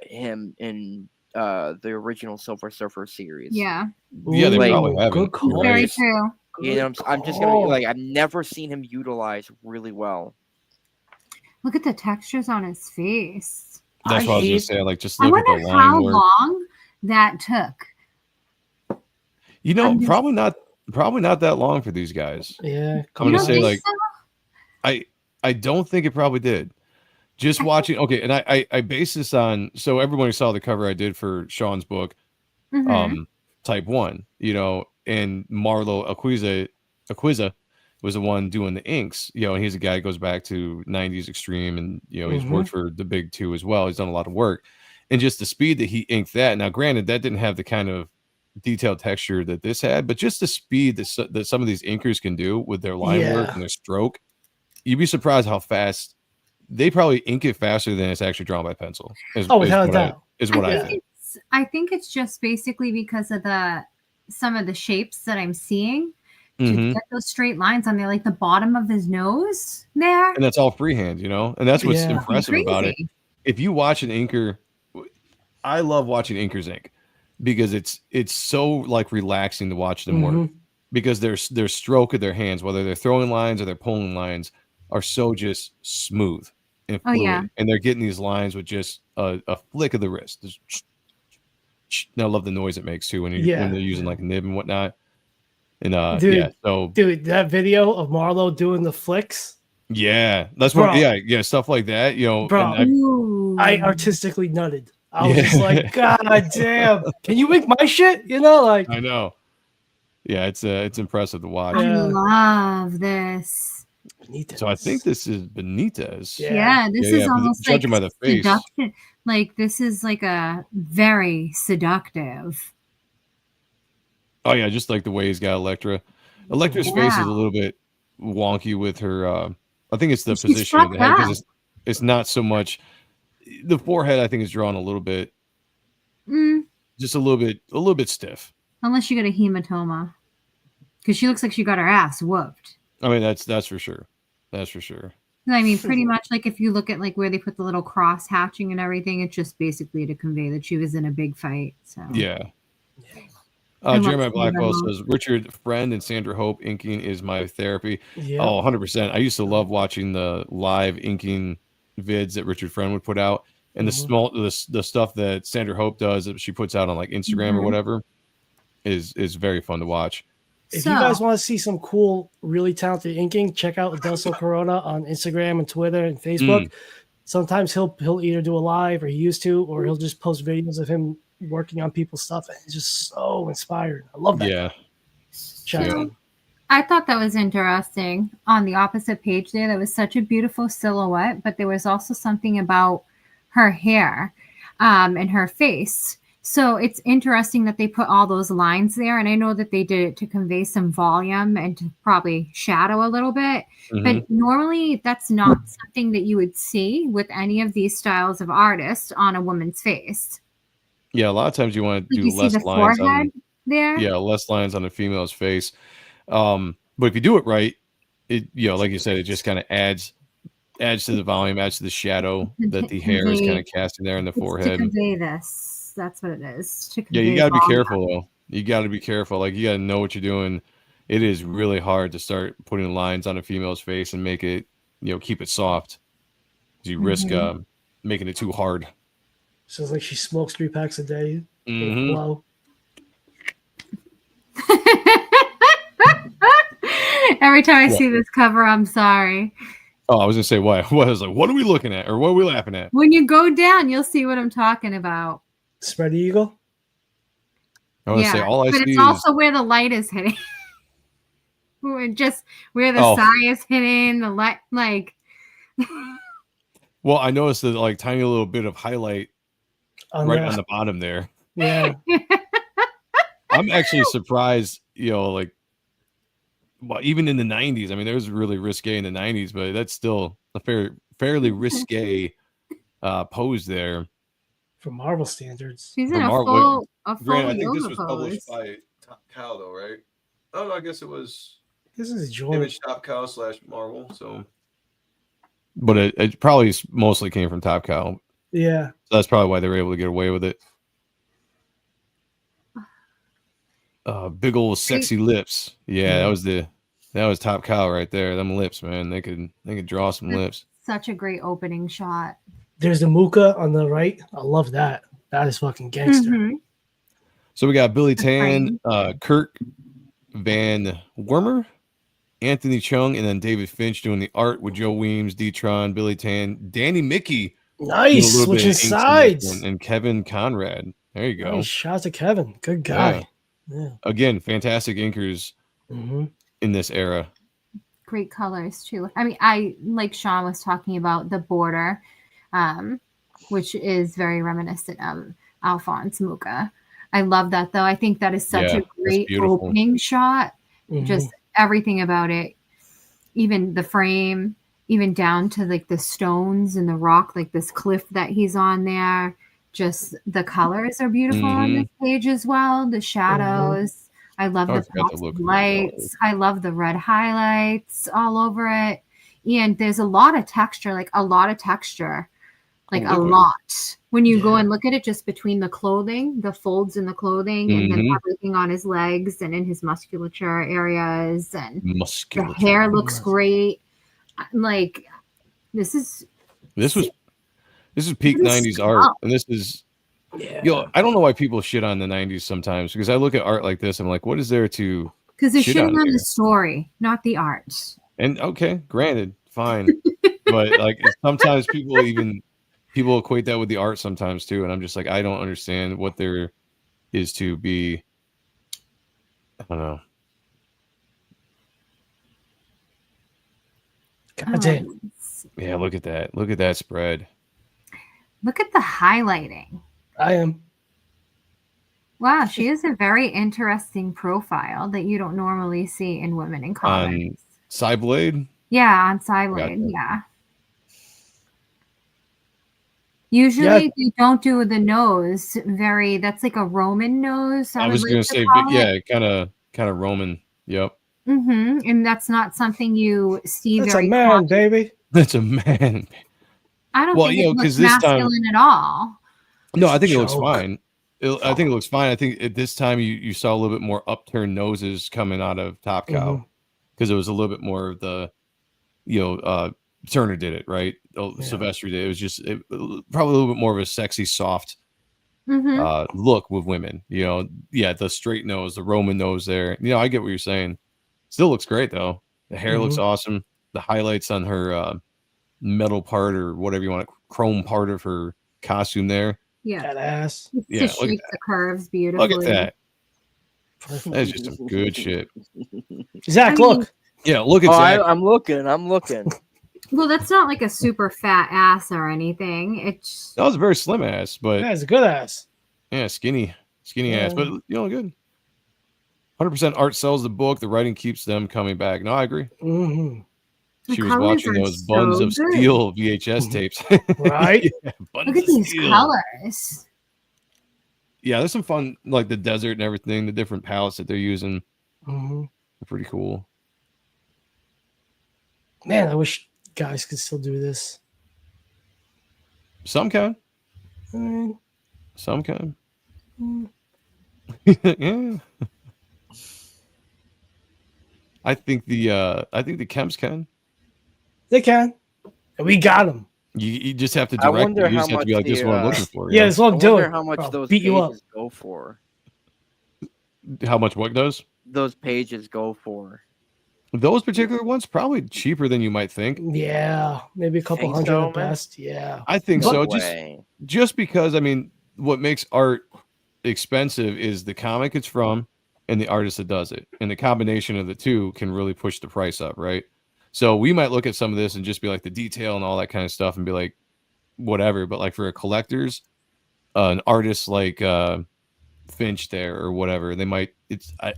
him in the original Silver Surfer series. Yeah. Yeah, they probably haven't. Good call. Very true. You know, I'm just gonna I've never seen him utilized really well. Look at the textures on his face. That's what I was gonna say. Like, just I look at wonder the how line work. long that took. Probably not that long for these guys. Yeah. I'm gonna say think like, so? I don't think it probably did. Just watching. Okay, and I base this on. So everyone who saw the cover I did for Sean's book, Type 1, and Marlo Acquiza was the one doing the inks, and he's a guy who goes back to 90s Extreme, and he's worked for the big two as well. He's done a lot of work, and just the speed that he inked that. Now, granted, that didn't have the kind of detailed texture that this had, but just the speed that some of these inkers can do with their line work and their stroke, you'd be surprised how fast they probably ink it faster than it's actually drawn by pencil. Without doubt. Is what I think. I think it's just basically because of some of the shapes that I'm seeing to get those straight lines on there, like the bottom of his nose there. And that's all freehand, and that's what's impressive about it. If you watch an inker, I love watching inkers ink because it's so like relaxing to watch them work, because their stroke of their hands, whether they're throwing lines or they're pulling lines, are so just smooth and fluid. And they're getting these lines with just a flick of the wrist. And I love the noise it makes too when they're using like a nib and whatnot. And dude, that video of Marlo doing the flicks. Yeah, that's what. Yeah, stuff like that. Bro, I artistically nutted. I was just like, God damn! Can you make my shit? Like I know. Yeah, it's impressive to watch. I love this. Benitez. So I think this is Benitez. Yeah, this is almost judging by the face. Seduction. Like this is like a very seductive. Oh yeah, just like the way he's got Elektra's face is a little bit wonky with her. I think it's the She's position of the head fucked because it's not so much the forehead. I think is drawn a little bit, just a little bit stiff. Unless you got a hematoma, because she looks like she got her ass whooped. I mean, that's for sure. That's for sure. I mean, pretty much like if you look at like where they put the little cross hatching and everything, it's just basically to convey that she was in a big fight. So Yeah. I love Jeremiah seeing Blackwell them all. says Richard Friend and Sandra Hope inking is my therapy. Yeah. Oh, 100%. I used to love watching the live inking vids that Richard Friend would put out, and the stuff that Sandra Hope does that she puts out on like Instagram or whatever is very fun to watch. If you guys want to see some cool, really talented inking, check out Adelso Corona on Instagram and Twitter and Facebook. Sometimes he'll either do a live, or he used to, or he'll just post videos of him working on people's stuff. And it's just so inspiring. I love that. Yeah. Shout out to him. I thought that was interesting. On the opposite page there was such a beautiful silhouette, but there was also something about her hair and her face. So it's interesting that they put all those lines there. And I know that they did it to convey some volume and to probably shadow a little bit. But normally that's not something that you would see with any of these styles of artists on a woman's face. Yeah, a lot of times you want to Like do you see less the lines forehead on there. yeah, less lines on a female's face. But if you do it right, it like you said, it just kind of adds to the volume, adds to the shadow that the hair is kind of casting there in the forehead. To convey this. That's what it is. Yeah, you got to be careful though. You got to be careful. Like you got to know what you're doing. It is really hard to start putting lines on a female's face and make it, keep it soft. You risk making it too hard. Sounds like she smokes 3 packs a day. Flow. Every time I see this cover, I'm sorry. Oh, I was gonna say why? What I was like, what are we looking at, or what are we laughing at? When you go down, you'll see what I'm talking about. Spread eagle. I want to say all I but see it's is also where the light is hitting. Just where the sigh is hitting, the light, like. Well, I noticed the like tiny little bit of highlight on the bottom there. Yeah. I'm actually surprised, well, even in the 90s. I mean, there was really risque in the 90s, but that's still a fairly risque pose there. For Marvel standards. She's in a full Grant, I think this yoga was pose. published by Top Cow, though, right? Oh, I guess it was. This is a joint. Image Top Cow / Marvel. So, but it probably mostly came from Top Cow. Yeah. So that's probably why they were able to get away with it. Big old sexy lips. Yeah, that was Top Cow right there. Them lips, man. They could draw some lips. Such a great opening shot. There's the Mooka on the right. I love that. That is fucking gangster. So we got Billy Tan, Kirk Van Wormer, Anthony Chung, and then David Finch doing the art with Joe Weems, D-Tron, Billy Tan, Danny Mickey. Nice. Switching sides. And Kevin Conrad. There you go. Nice. Shout out to Kevin. Good guy. Yeah. Again, fantastic inkers in this era. Great colors too. I mean, I like Sean was talking about the border, which is very reminiscent of Alphonse Mucha. I love that though. I think that is such a great opening shot. Just everything about it, even the frame, even down to like the stones and the rock, like this cliff that he's on there. Just the colors are beautiful on this page as well. The shadows. I love the pops of lights. I love the red highlights all over it. And there's a lot of texture, like a lot. When you go and look at it just between the clothing, the folds in the clothing, and then everything on his legs and in his musculature areas. And the hair looks great. Like, this is peak 90s art. And this is, I don't know why people shit on the 90s sometimes, because I look at art like this, I'm like, what is there to because they're shitting on the story, not the art. And okay, granted, fine. But like sometimes people equate that with the art sometimes too. And I'm just like, I don't understand what there is to be. I don't know. God damn. Yeah, look at that. Look at that spread. Look at the highlighting. I am. Wow, she has a very interesting profile that you don't normally see in women in comics. Side blade. Yeah, on Cyblade. Gotcha. Yeah. Usually they don't do the nose very. That's like a Roman nose. I would was like gonna to say, call yeah, it. kind of Roman. Yep. And that's not something you see That's a very man, common. baby. That's a man. I don't Well, think you it know, looks because this time, masculine at all. no, It's I a think it looks joke. fine. I think it looks fine. I think at this time you saw a little bit more upturned noses coming out of Top Cow because it was a little bit more of the, Turner did it right. Sylvester did it. It was just probably a little bit more of a sexy, soft look with women. The straight nose, the Roman nose there. I get what you're saying. Still looks great though. The hair looks awesome. The highlights on her metal part or whatever you want, chrome part of her costume there. Yeah. That ass. It's Yeah, just look at shapes that. the curves beautifully. Look at that. Perfect. That's just some good shit. Zach, look. Yeah, look at Zach. I'm looking. Well, that's not like a super fat ass or anything. It's That was a very slim ass, but That's a good ass. yeah, skinny ass, but good. 100% art sells the book. The writing keeps them coming back. No, I agree. The She was colors watching are those buns so of good. steel VHS tapes. Right? Yeah, buns Look at of these steel. colors. Yeah, there's some fun, like the desert and everything, the different palettes that they're using. They're pretty cool. Man, I wish guys could still do this. Some can. I mean, Some can. Yeah. I think the Kemps can. they can. And we got them. You just have to I direct. wonder You just how have to be much like, this is what I'm the, looking for. Yeah, that's what I I'm doing. wonder how much I'll those beat you up. pages go for. How much what does? Those pages go for. Those particular ones probably cheaper than you might think. Yeah, maybe a couple Think hundred so, at man? best. Yeah. I think No so. way. Just because, I mean, what makes art expensive is the comic it's from and the artist that does it. And the combination of the two can really push the price up, right? So we might look at some of this and just be like the detail and all that kind of stuff and be like, whatever. But like for a collector's, an artist like Finch there or whatever, they might,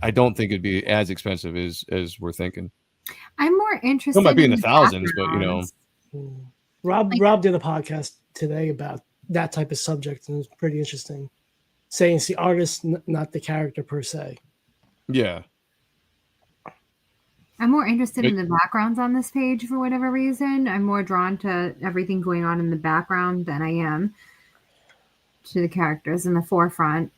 I don't think it'd be as expensive as we're thinking. I'm more interested. It might be in the the thousands, but backgrounds. Rob did a podcast today about that type of subject, and it was pretty interesting. Saying it's the artist, not the character per se. Yeah. I'm more interested in the backgrounds on this page for whatever reason. I'm more drawn to everything going on in the background than I am to the characters in the forefront.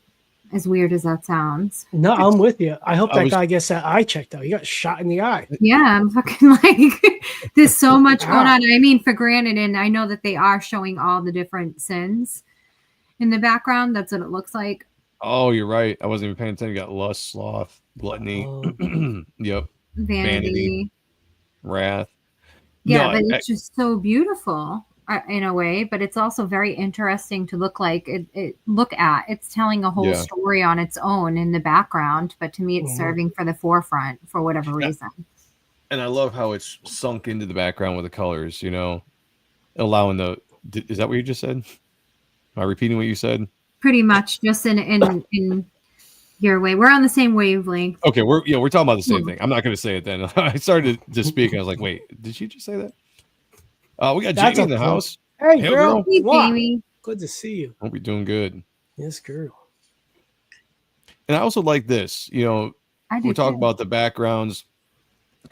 As weird as that sounds. No, I'm with you. I hope that was- guy gets that eye checked out. He got shot in the eye. Yeah, I'm fucking like, there's so much going on. I mean, for granted, and I know that they are showing all the different sins in the background. That's what it looks like. Oh, you're right. I wasn't even paying attention. You got lust, sloth, gluttony. Yep. Vanity. Wrath. Yeah, No, but it's just so beautiful in a way, but it's also very interesting to look at. It's telling a whole story on its own in the background, but to me it's serving for the forefront for whatever reason. And I love how it's sunk into the background with the colors, allowing is that what you just said? Am I repeating what you said? Pretty much just in your way. We're on the same wavelength. Okay, we're talking about the same thing. I'm not going to say it then. I started to speak and I was like, wait, did she just say that? We got That's Jamie in the okay. house. Hey, Hey, girl. girl. Hey, What? Jamie. Good to see you. Hope you're doing good. Yes, girl. And I also like this, I do we're talking too. about the backgrounds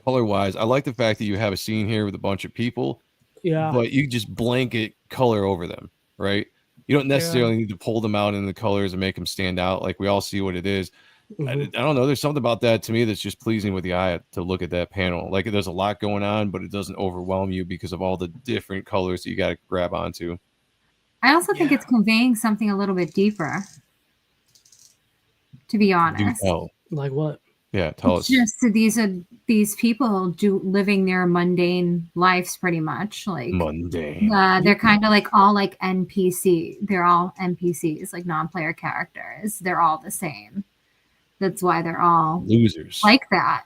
color wise. I like the fact that you have a scene here with a bunch of people, Yeah. but you just blanket color over them, right? You don't necessarily need to pull them out in the colors and make them stand out. Like we all see what it is. I don't know. There's something about that to me that's just pleasing with the eye to look at that panel. Like there's a lot going on, but it doesn't overwhelm you because of all the different colors that you got to grab onto. I also think it's conveying something a little bit deeper, to be honest. Like what? Yeah, tell us. Just these people living their mundane lives pretty much. Like Mundane. they're kind of like all like NPC. They're all NPCs, like non-player characters. They're all the same. That's why they're all Losers. like that.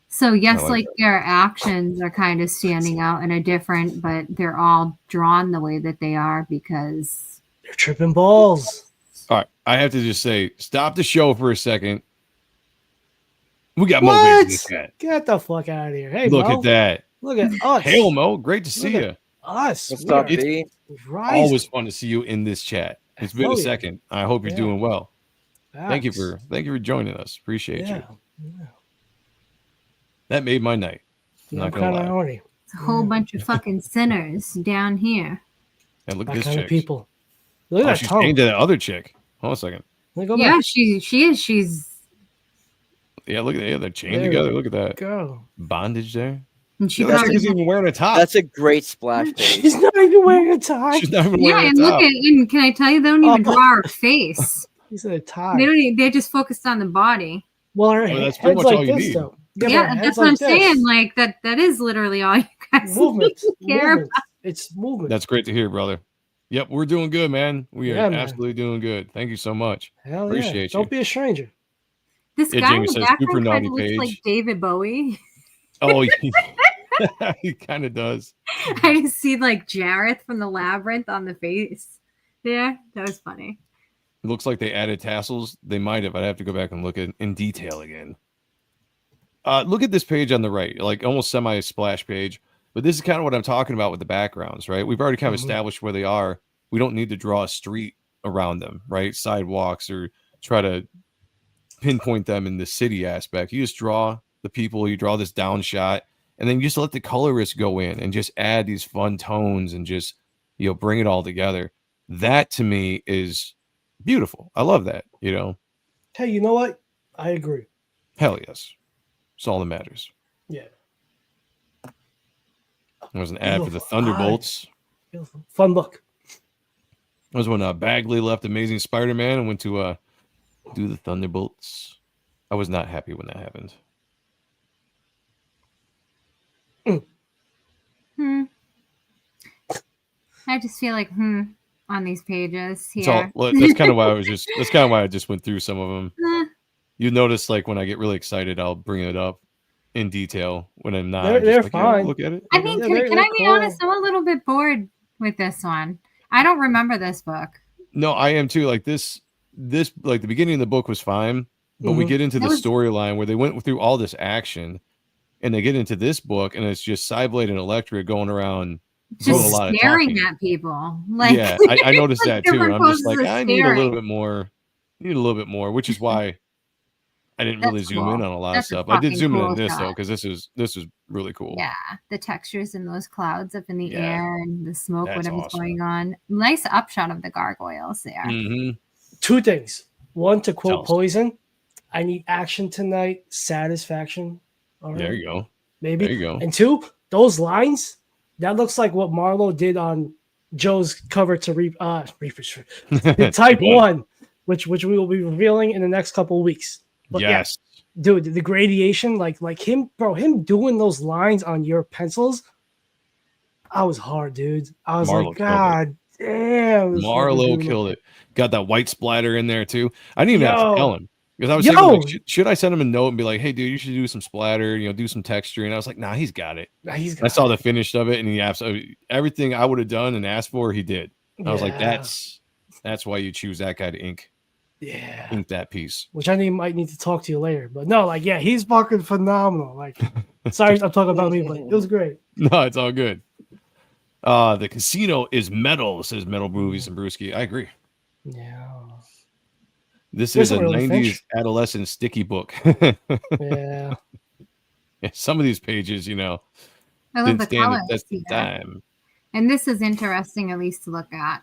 So yes, like like their actions are kind of standing out and are different, but they're all drawn the way that they are because They're tripping balls. All right. I have to just say, stop the show for a second. We got Mo Graves in this chat. Get the fuck out of here. Hey, Look Mo. at that. Look at us. Hail, Mo. Great to see Look you. at us. What's We up, are B? rising. Always fun to see you in this chat. It's been Hell a yeah. second. I hope you're Yeah. doing well. Thank you Facts. for joining us. Appreciate you. Yeah. That made my night. I'm Yeah, not gonna kinda lie. horny. It's a whole bunch of fucking sinners down here. And look at That this kind chick. of people. Look at Oh, that she's tongue. chained to that other chick. Hold on a second. Let me go Yeah, back. she is. She's Yeah, look at that. They're chained There together. we Look at that. Go. Bondage there. and she Yeah, that probably chick isn't even wearing a top. That's a great splash page. She's not even wearing a tie. She's not even yeah, wearing and a look top. at and can I tell you they don't even Oh. draw her face. She's in a tie. They don't. They're just focused on the body. Well, her Oh, that's pretty head's much like all you this need. though. Yeah, but her that's head's what I'm like this. saying. Like that is literally all you guys Movement. care Movement. It's movement. That's great to hear, brother. Yep, we're doing good, man. We are Yeah, man. absolutely doing good. Thank you so much. Hell appreciate yeah. you. Don't be a stranger. This Yeah, guy in Jamie the says, background super kind naughty of looks page. like David Bowie. Oh, he kind of does. I just see like Jareth from the Labyrinth on the face. Yeah, that was funny. It looks like they added tassels. They might have. I'd have to go back and look at in detail again. Look at this page on the right, like almost semi-splash page. But this is kind of what I'm talking about with the backgrounds, right? We've already kind of established where they are. We don't need to draw a street around them, right? Sidewalks or try to pinpoint them in the city aspect. You just draw the people, you draw this down shot, and then you just let the colorists go in and just add these fun tones and just, bring it all together. That to me is beautiful. I love that, Hey, you know what? I agree. Hell yes. It's all that matters. Yeah. There was an ad for the Beautiful Thunderbolts. Beautiful. Fun book. That was when Bagley left Amazing Spider-Man and went to do the Thunderbolts. I was not happy when that happened. I just feel like on these pages It's here. all, that's kind of why I just went through some of them. Eh, You notice, like, when I get really excited, I'll bring it up in detail. When I'm not, They're- I'm just they're like, fine. look at it. I mean, Yeah, can they're I be cool. honest? I'm a little bit bored with this one. I don't remember this book. No, I am too. Like this, like the beginning of the book was fine, but we Mhm. get into the It was- storyline where they went through all this action, and they get into this book, and it's just Cyblade and Electra going around doing a Just lot of staring talking. at people. Like, Yeah, I noticed like that too. different I'm just poses like, of I need a staring. little bit more. Need a little bit more, which is why I didn't really That's zoom in cool. on a lot That's a of stuff. I did fucking zoom in cool on this though, shot. because this is really cool. Yeah, the textures in those clouds up in the Yeah. air and the smoke, That's whatever's awesome. going on. Nice upshot of the gargoyles there. Mm-hmm. Two things. One, to Tell quote us. Poison, I need action tonight, satisfaction. All right. There you go. Maybe. There you go. And two, those lines, that looks like what Marlo did on Joe's cover to Reaper's the Type 1, which we will be revealing in the next couple of weeks. But Yes. yeah, dude, the gradation, like him doing those lines on your pencils, I was hard, dude. I was Marlo like, killed it. God damn. this fucking Marlo dude- killed it. Got that white splatter in there too. I didn't even have Yo. to tell him because I was Yo. thinking, like, should I send him a note and be like, "Hey, dude, you should do some splatter, do some texture." And I was like, "Nah, he's got it." Nah, he's And I saw the finish of it, and he absolutely everything I would have done and asked for, he did. I was like, Yeah. "That's why you choose that guy to ink that piece." Which might need to talk to you later. But no, like, yeah, he's fucking phenomenal. Like, sorry, I'm talking about me, but it was great. No, it's all good. The casino is metal, says Metal Movies and Brewski. I agree. Yeah. This There's is a some early 90s Finch. adolescent sticky book. Yeah. Yeah, some of these pages, I love didn't the stand colors the test of here. time. And this is interesting, at least to look at.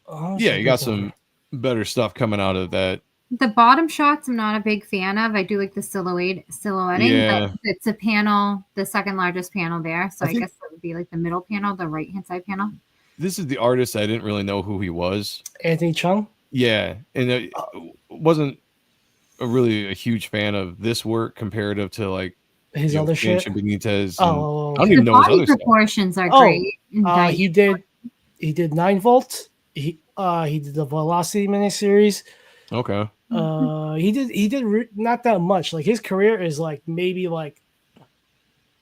Oh, Yeah, shit, you got that's some better stuff coming out of that. The bottom shots, I'm not a big fan of. I do like the silhouetting, Yeah. but it's a panel, the second largest panel there. So I I, think- guess that would be like the middle panel, the right hand side panel. This is the artist. I didn't really know who he was. Anthony Chung. Yeah, and I wasn't really a huge fan of this work comparative to like His other shit. Ancient Benitez. and- Oh, I don't The even know his body other stuff. proportions are Oh, great. and diet- he did 9 Volt. He did the Velocity miniseries. Okay. He did not that much. Like, his career is like maybe like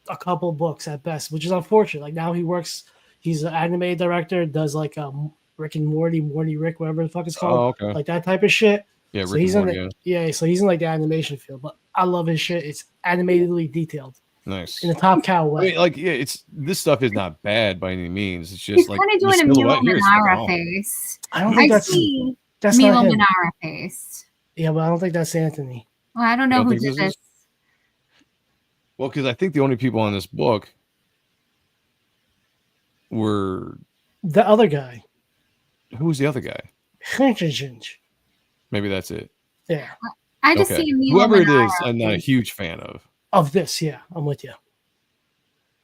a couple books at best, which is unfortunate. Like, now he's an anime director, does like Rick and Morty, Rick, whatever the fuck it's called, Oh, okay. like that type of shit. Yeah, So Rick he's and in Morty. the, yeah, so he's in like the animation field. But I love his shit. It's animatedly detailed Nice. in a Top Cow I way. mean, like, yeah, it's this stuff is not bad by any means. It's He's just like kind of the doing a Milo silhouette here is fucking Manara awesome. face. I don't I think that's see not Milo him. Manara face. Yeah, but I don't think that's Anthony. Well, I don't You know don't who think did this this. is? Well, because I think the only people on this book were The other guy. who was the other guy? Maybe that's it. Yeah, I just Okay. see Milo Whoever it Manara is, I'm not a face. huge fan of. of this. Yeah, I'm with you.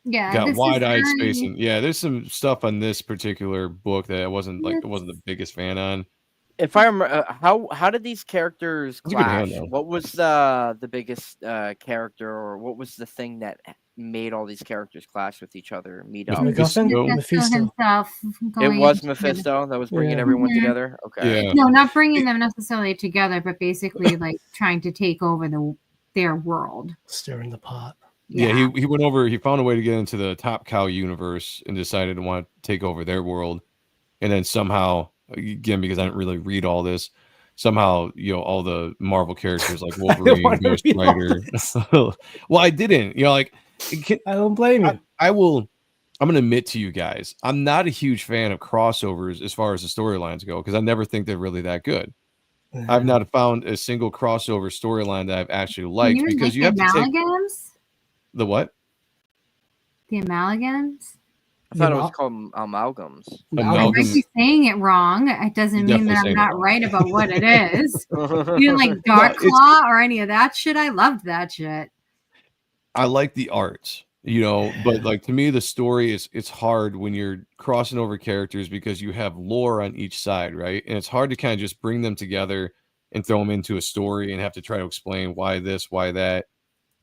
Yeah, Got this is wide-eyed very- spacing. Yeah, there's some stuff on this particular book that I wasn't the biggest fan on. If I remember, how did these characters That's a good hand, clash? though. What was the biggest character, or what was the thing that made all these characters clash with each other, meet Was up? MacGuffin? Mephisto. Mephisto himself It going was into- Mephisto that was bringing Yeah. everyone Mhm. together. Okay. Yeah. No, not bringing them necessarily together, but basically like trying to take over their world. Stirring the pot. Yeah, he went over. He found a way to get into the Top Cow universe and decided to want to take over their world. And then somehow, again, because I didn't really read all this, somehow all the Marvel characters like Wolverine, wanna Ghost read all Rider. Well, I didn't. Like, I don't blame you. I will. I'm gonna admit to you guys, I'm not a huge fan of crossovers as far as the storylines go because I never think they're really that good. I've not found a single crossover storyline that I've actually liked because you have to take amalgams. the what? The amalgams. I thought it Yeah. was called amalgams. I Amalgam. might be saying it wrong. It doesn't You're mean that definitely I'm saying it not wrong. right about what it is. You didn't like Dark it's- Claw or any of that shit. I loved that shit. I like the art, but like to me, the story it's hard when you're crossing over characters because you have lore on each side, right? And it's hard to kind of just bring them together and throw them into a story and have to try to explain why this, why that.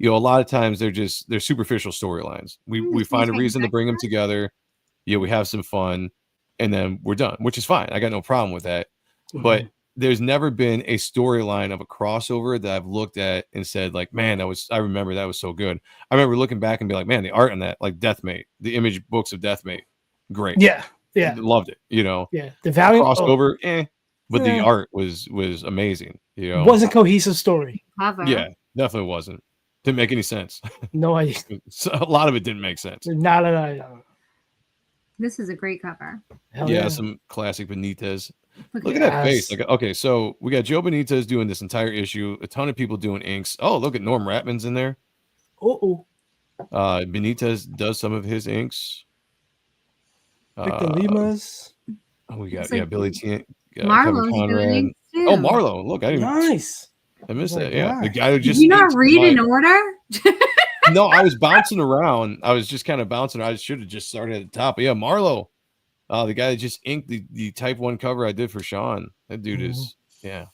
A lot of times they're superficial storylines. We find a reason to bring them together. We have some fun, and then we're done, which is fine. I got no problem with that. But there's never been a storyline of a crossover that I've looked at and said, like, man, I remember that was so good. I remember looking back and be like, man, the art on that, like Deathmate, the image books of Deathmate, great. Yeah. Loved it. Yeah. The Valiant Crossover, but the Yeah. art was amazing. wasn't cohesive story. Cover. Yeah, definitely wasn't. Didn't make any sense. No idea. So a lot of it didn't make sense. Not at all. This is a great cover. Hell Yeah, some classic Benitez. Look at that. that face. Like, okay, so we got Joe Benitez doing this entire issue. A ton of people doing inks. Oh, look at Norm Ratman's in there. Oh, Benitez does some of his inks. Victor Limas. We got It's like Billy T. Marlowe's Kevin doing Conrad. it too. Oh, Marlowe. Look, I didn't. Nice. I missed Oh my that. Yeah, the God. guy who Did just. you not inked read my- in order? No, I was bouncing around. I was just kind of bouncing. I should have just started at the top. But yeah, Marlowe, the guy that just inked the Type 1 cover I did for Sean. That dude is,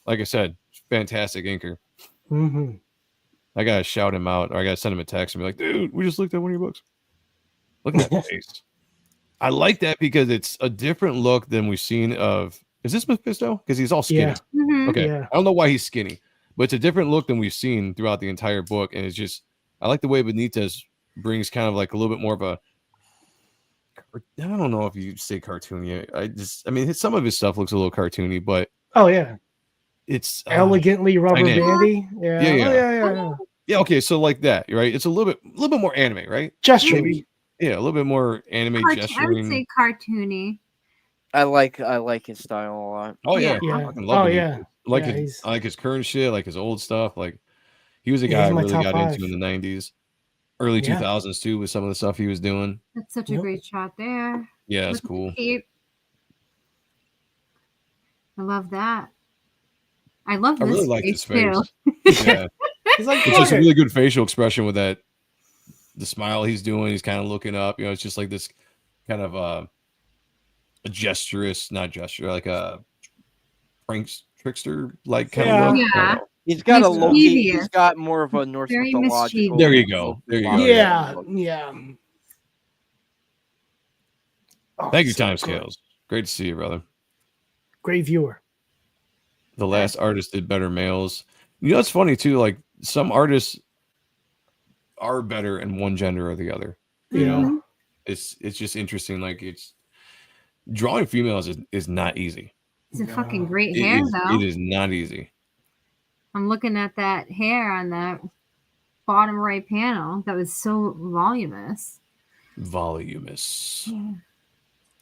like I said, fantastic inker. Mm-hmm. I gotta shout him out, or I gotta send him a text and be like, dude, we just looked at one of your books. Look at that face. I like that because it's a different look than we've seen of. Is this Mephisto? Because he's all skinny. Yeah. Mhm. Okay. Yeah. I don't know why he's skinny, but it's a different look than we've seen throughout the entire book. And it's just, I like the way Benitez brings kind of like a little bit more of a, I don't know if you say cartoony. Some of his stuff looks a little cartoony, but Oh yeah. it's Elegantly rubber dynamic. bandy. Yeah. Yeah, Oh, yeah. yeah. Yeah, okay, so like that, right? It's a little bit more anime, right? Gesture. Maybe, yeah, a little bit more anime I would gesturing. say cartoony. I like his style a lot. Oh yeah, Yeah. I fucking love Oh, it. yeah. Yeah, I like his current shit, like his old stuff. Like he was a Yeah, guy I he's my really top got 5. into in the '90s, early Yeah. 2000s too, with some of the stuff he was doing. That's such a Yep. great shot there. Yeah, that's With the cool. cape. I love that. I love I this really like face his face. too. Yeah, He's like, it's just a "Fuck it." really good facial expression with that. The smile he's doing, he's kind of looking up. It's just like this kind of a gesturous, not gesture, like a trickster, like kind Yeah. of look. Yeah. I don't know. He's got a look. Mischievous. He's got more of a Norse Very mythological. mischievous. There you go. There you go. Yeah. Yeah. Oh, Thank you, so Time good. Scales. Great to see you, brother. Great viewer. The last artist did better males. It's funny too. Like some artists are better in one gender or the other. Yeah. It's just interesting. Like it's drawing females is not easy. It's a fucking great It hair is- though. it is not easy. I'm looking at that hair on that. bottom right panel that was so voluminous. Voluminous. Yeah.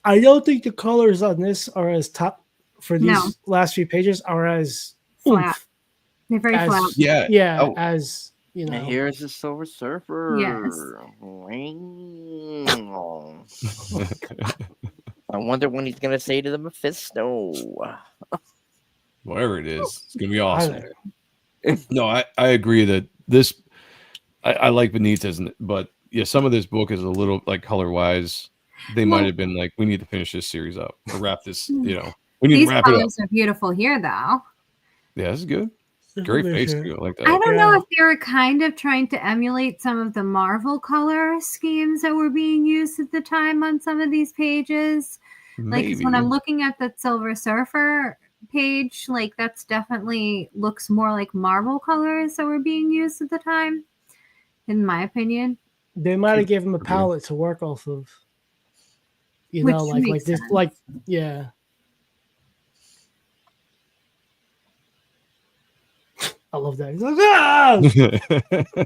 I don't think the colors on this are as top for these No. last few pages are as Flat. oomph They're very as flat. Yeah. yeah Oh. as you know. And here's the Silver Surfer. I wonder when he's gonna say to the Mephisto. Whatever it is, it's gonna be awesome. I- No, I agree that this I like Benitez, but yeah, some of this book is a little like color wise. They might have been like, we need to finish this series up or wrap this. We need These to wrap it up. colors are beautiful here, though. Yeah, this is good. Great face too. I like that. I don't know if they were kind of trying to emulate some of the Marvel color schemes that were being used at the time on some of these pages. Like 'cause when I'm looking at that Silver Surfer page, like that's definitely looks more like Marvel colors that were being used at the time, in my opinion. They might have given him a palette to work off of. You Which know, like makes this, sense. like yeah. I love that. He's like, ah!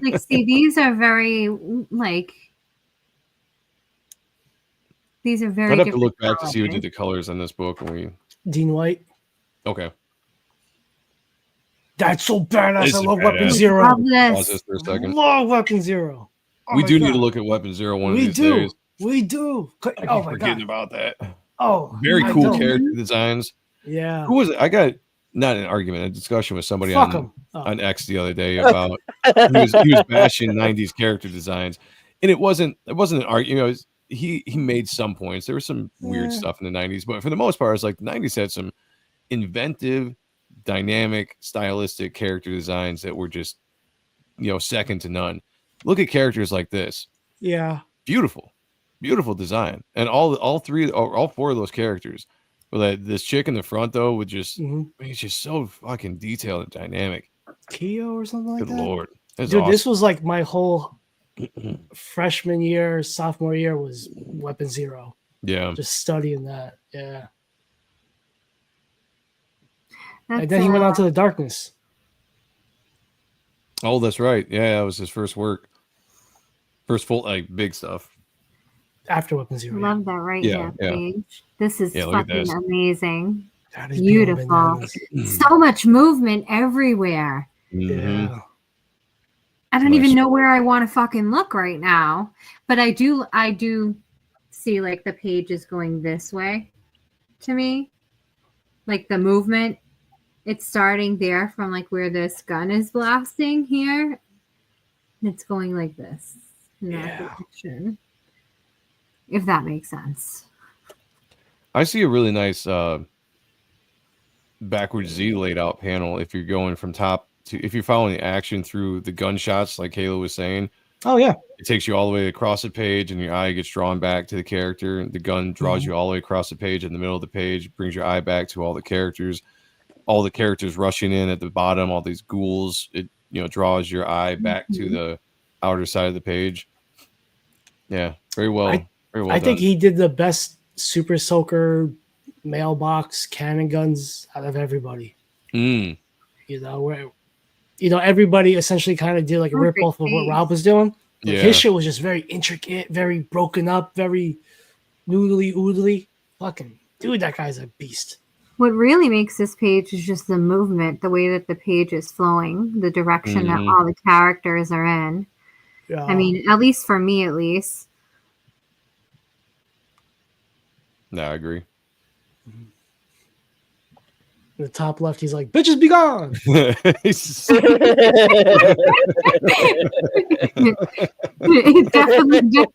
Like, see, these are very like these are very. I'd have to different look back to see who colors. did the colors on this book. When we Dean White. okay, That's so badass. This I is love badass. Weapon Zero. Love pause this. this for a second. Love Weapon Zero. Oh We my do God. need to look at Weapon Zero one of We these do. days. We do. I Oh keep my forgetting God. about that. Oh, Very I cool don't. character designs. Yeah. Who was it? I got not an argument, a discussion with somebody Fuck on him. Oh. on X the other day about he was bashing 90s character designs, and it wasn't an argument. He made some points. There was some weird stuff in the 90s, but for the most part, it's like the 90s had some inventive, dynamic, stylistic character designs that were just second to none. Look at characters like this. Yeah. Beautiful design, and all four of those characters. Well, this chick in the front though, with just it's just so fucking detailed and dynamic. Keo or something like Good that. lord, that's Dude, awesome. this was like my whole freshman year, sophomore year was Weapon Zero. Yeah, Just studying that. Yeah. That's, And then he went on to the darkness. oh, that's right. Yeah, that was his first work, first full big stuff. After Weapon Zero. love that right Yeah, here page. This is look at fucking this. amazing. That is beyond Beautiful. bananas. So much movement everywhere. Mhm. Yeah. I don't Nice. even know where I want to fucking look right now, but I do see like the pages going this way to me, like the movement. It's starting there from like where this gun is blasting here, and it's going like this in that direction. If that makes sense. I see a really nice backwards Z laid out panel if you're going from top to if you're following the action through the gunshots, like Kayla was saying. Oh yeah. It takes you all the way across the page, and your eye gets drawn back to the character. And the gun draws you all the way across the page. In the middle of the page, brings your eye back to all the characters rushing in at the bottom. All these ghouls. It draws your eye back to the outer side of the page. Yeah, very well. Very well. I think he did the best Super Soaker mailbox cannon guns out of everybody. Mm. Where everybody essentially kind of did like a rip off of what Rob was doing. Like, Yeah. his shit was just very intricate, very broken up, very noodly. Fucking dude, that guy's a beast. What really makes this page is just the movement, the way that the page is flowing, the direction that all the characters are in. Yeah. I mean, at least for me, at least. No, I agree. in the top left, he's like, "Bitches be gone." It definitely did.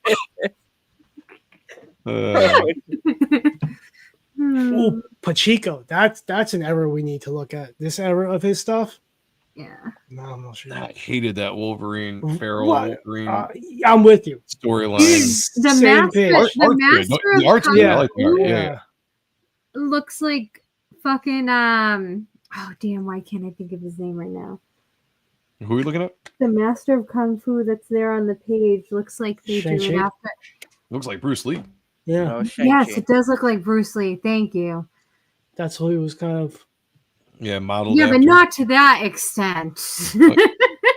Ooh, Pacheco. That's an era we need to look at. This era of his stuff. Yeah. No, I'm not sure. I hated that Wolverine, feral What? Wolverine I'm with you. storyline. The Same master, page. the master The art's of good. I Yeah. like the art. Kung Fu Yeah. looks like fucking oh damn, why can't I think of his name right now? Who are we looking at? The master of Kung Fu that's there on the page looks like they do it Shang-Chi? after. Looks like Bruce Lee. Yeah, No, Yes, Shang-Chi. it does look like Bruce Lee. Thank you. that's who he was kind of. Yeah, modeled Yeah, after. but not to that extent.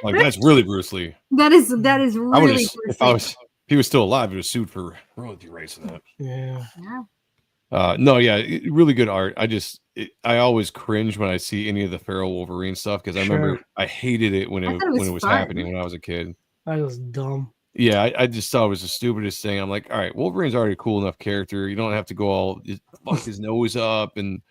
Like that's really Bruce Lee. That is I would really if he was still alive, he was sued for royalty rights in that. Yeah. yeah. No, yeah, really good art. I always cringe when I see any of the Feral Wolverine stuff because I remember I hated it when I it thought it was fun. happening when I was a kid. That was dumb. Yeah, I just thought it was the stupidest thing. I'm like, all right, Wolverine's already a cool enough character. You don't have to go all fuck his nose up and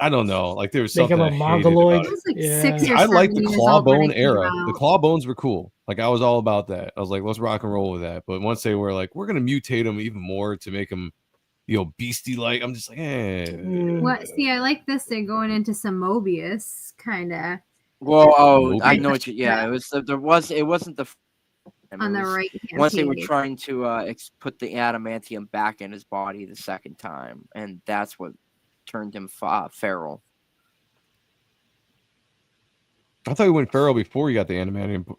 I don't know. Like there was Make something him a I hated mongoloid. about I it. was like Yeah. 6 or 7 I like the years old when clawbone it came era. out. The clawbones were cool. Like I was all about that. I was like, let's rock and roll with that. But once they were like, we're gonna mutate him even more to make him, beastie like, I'm just like, What? See, I like this. They're going into some Mobius kind of Well, I Mobius. know what you. Yeah, it was. It wasn't the. on the right hand. Once they were trying to put the adamantium back in his body the second time, and that's what turned him feral. I thought he went feral before he got the adamantium.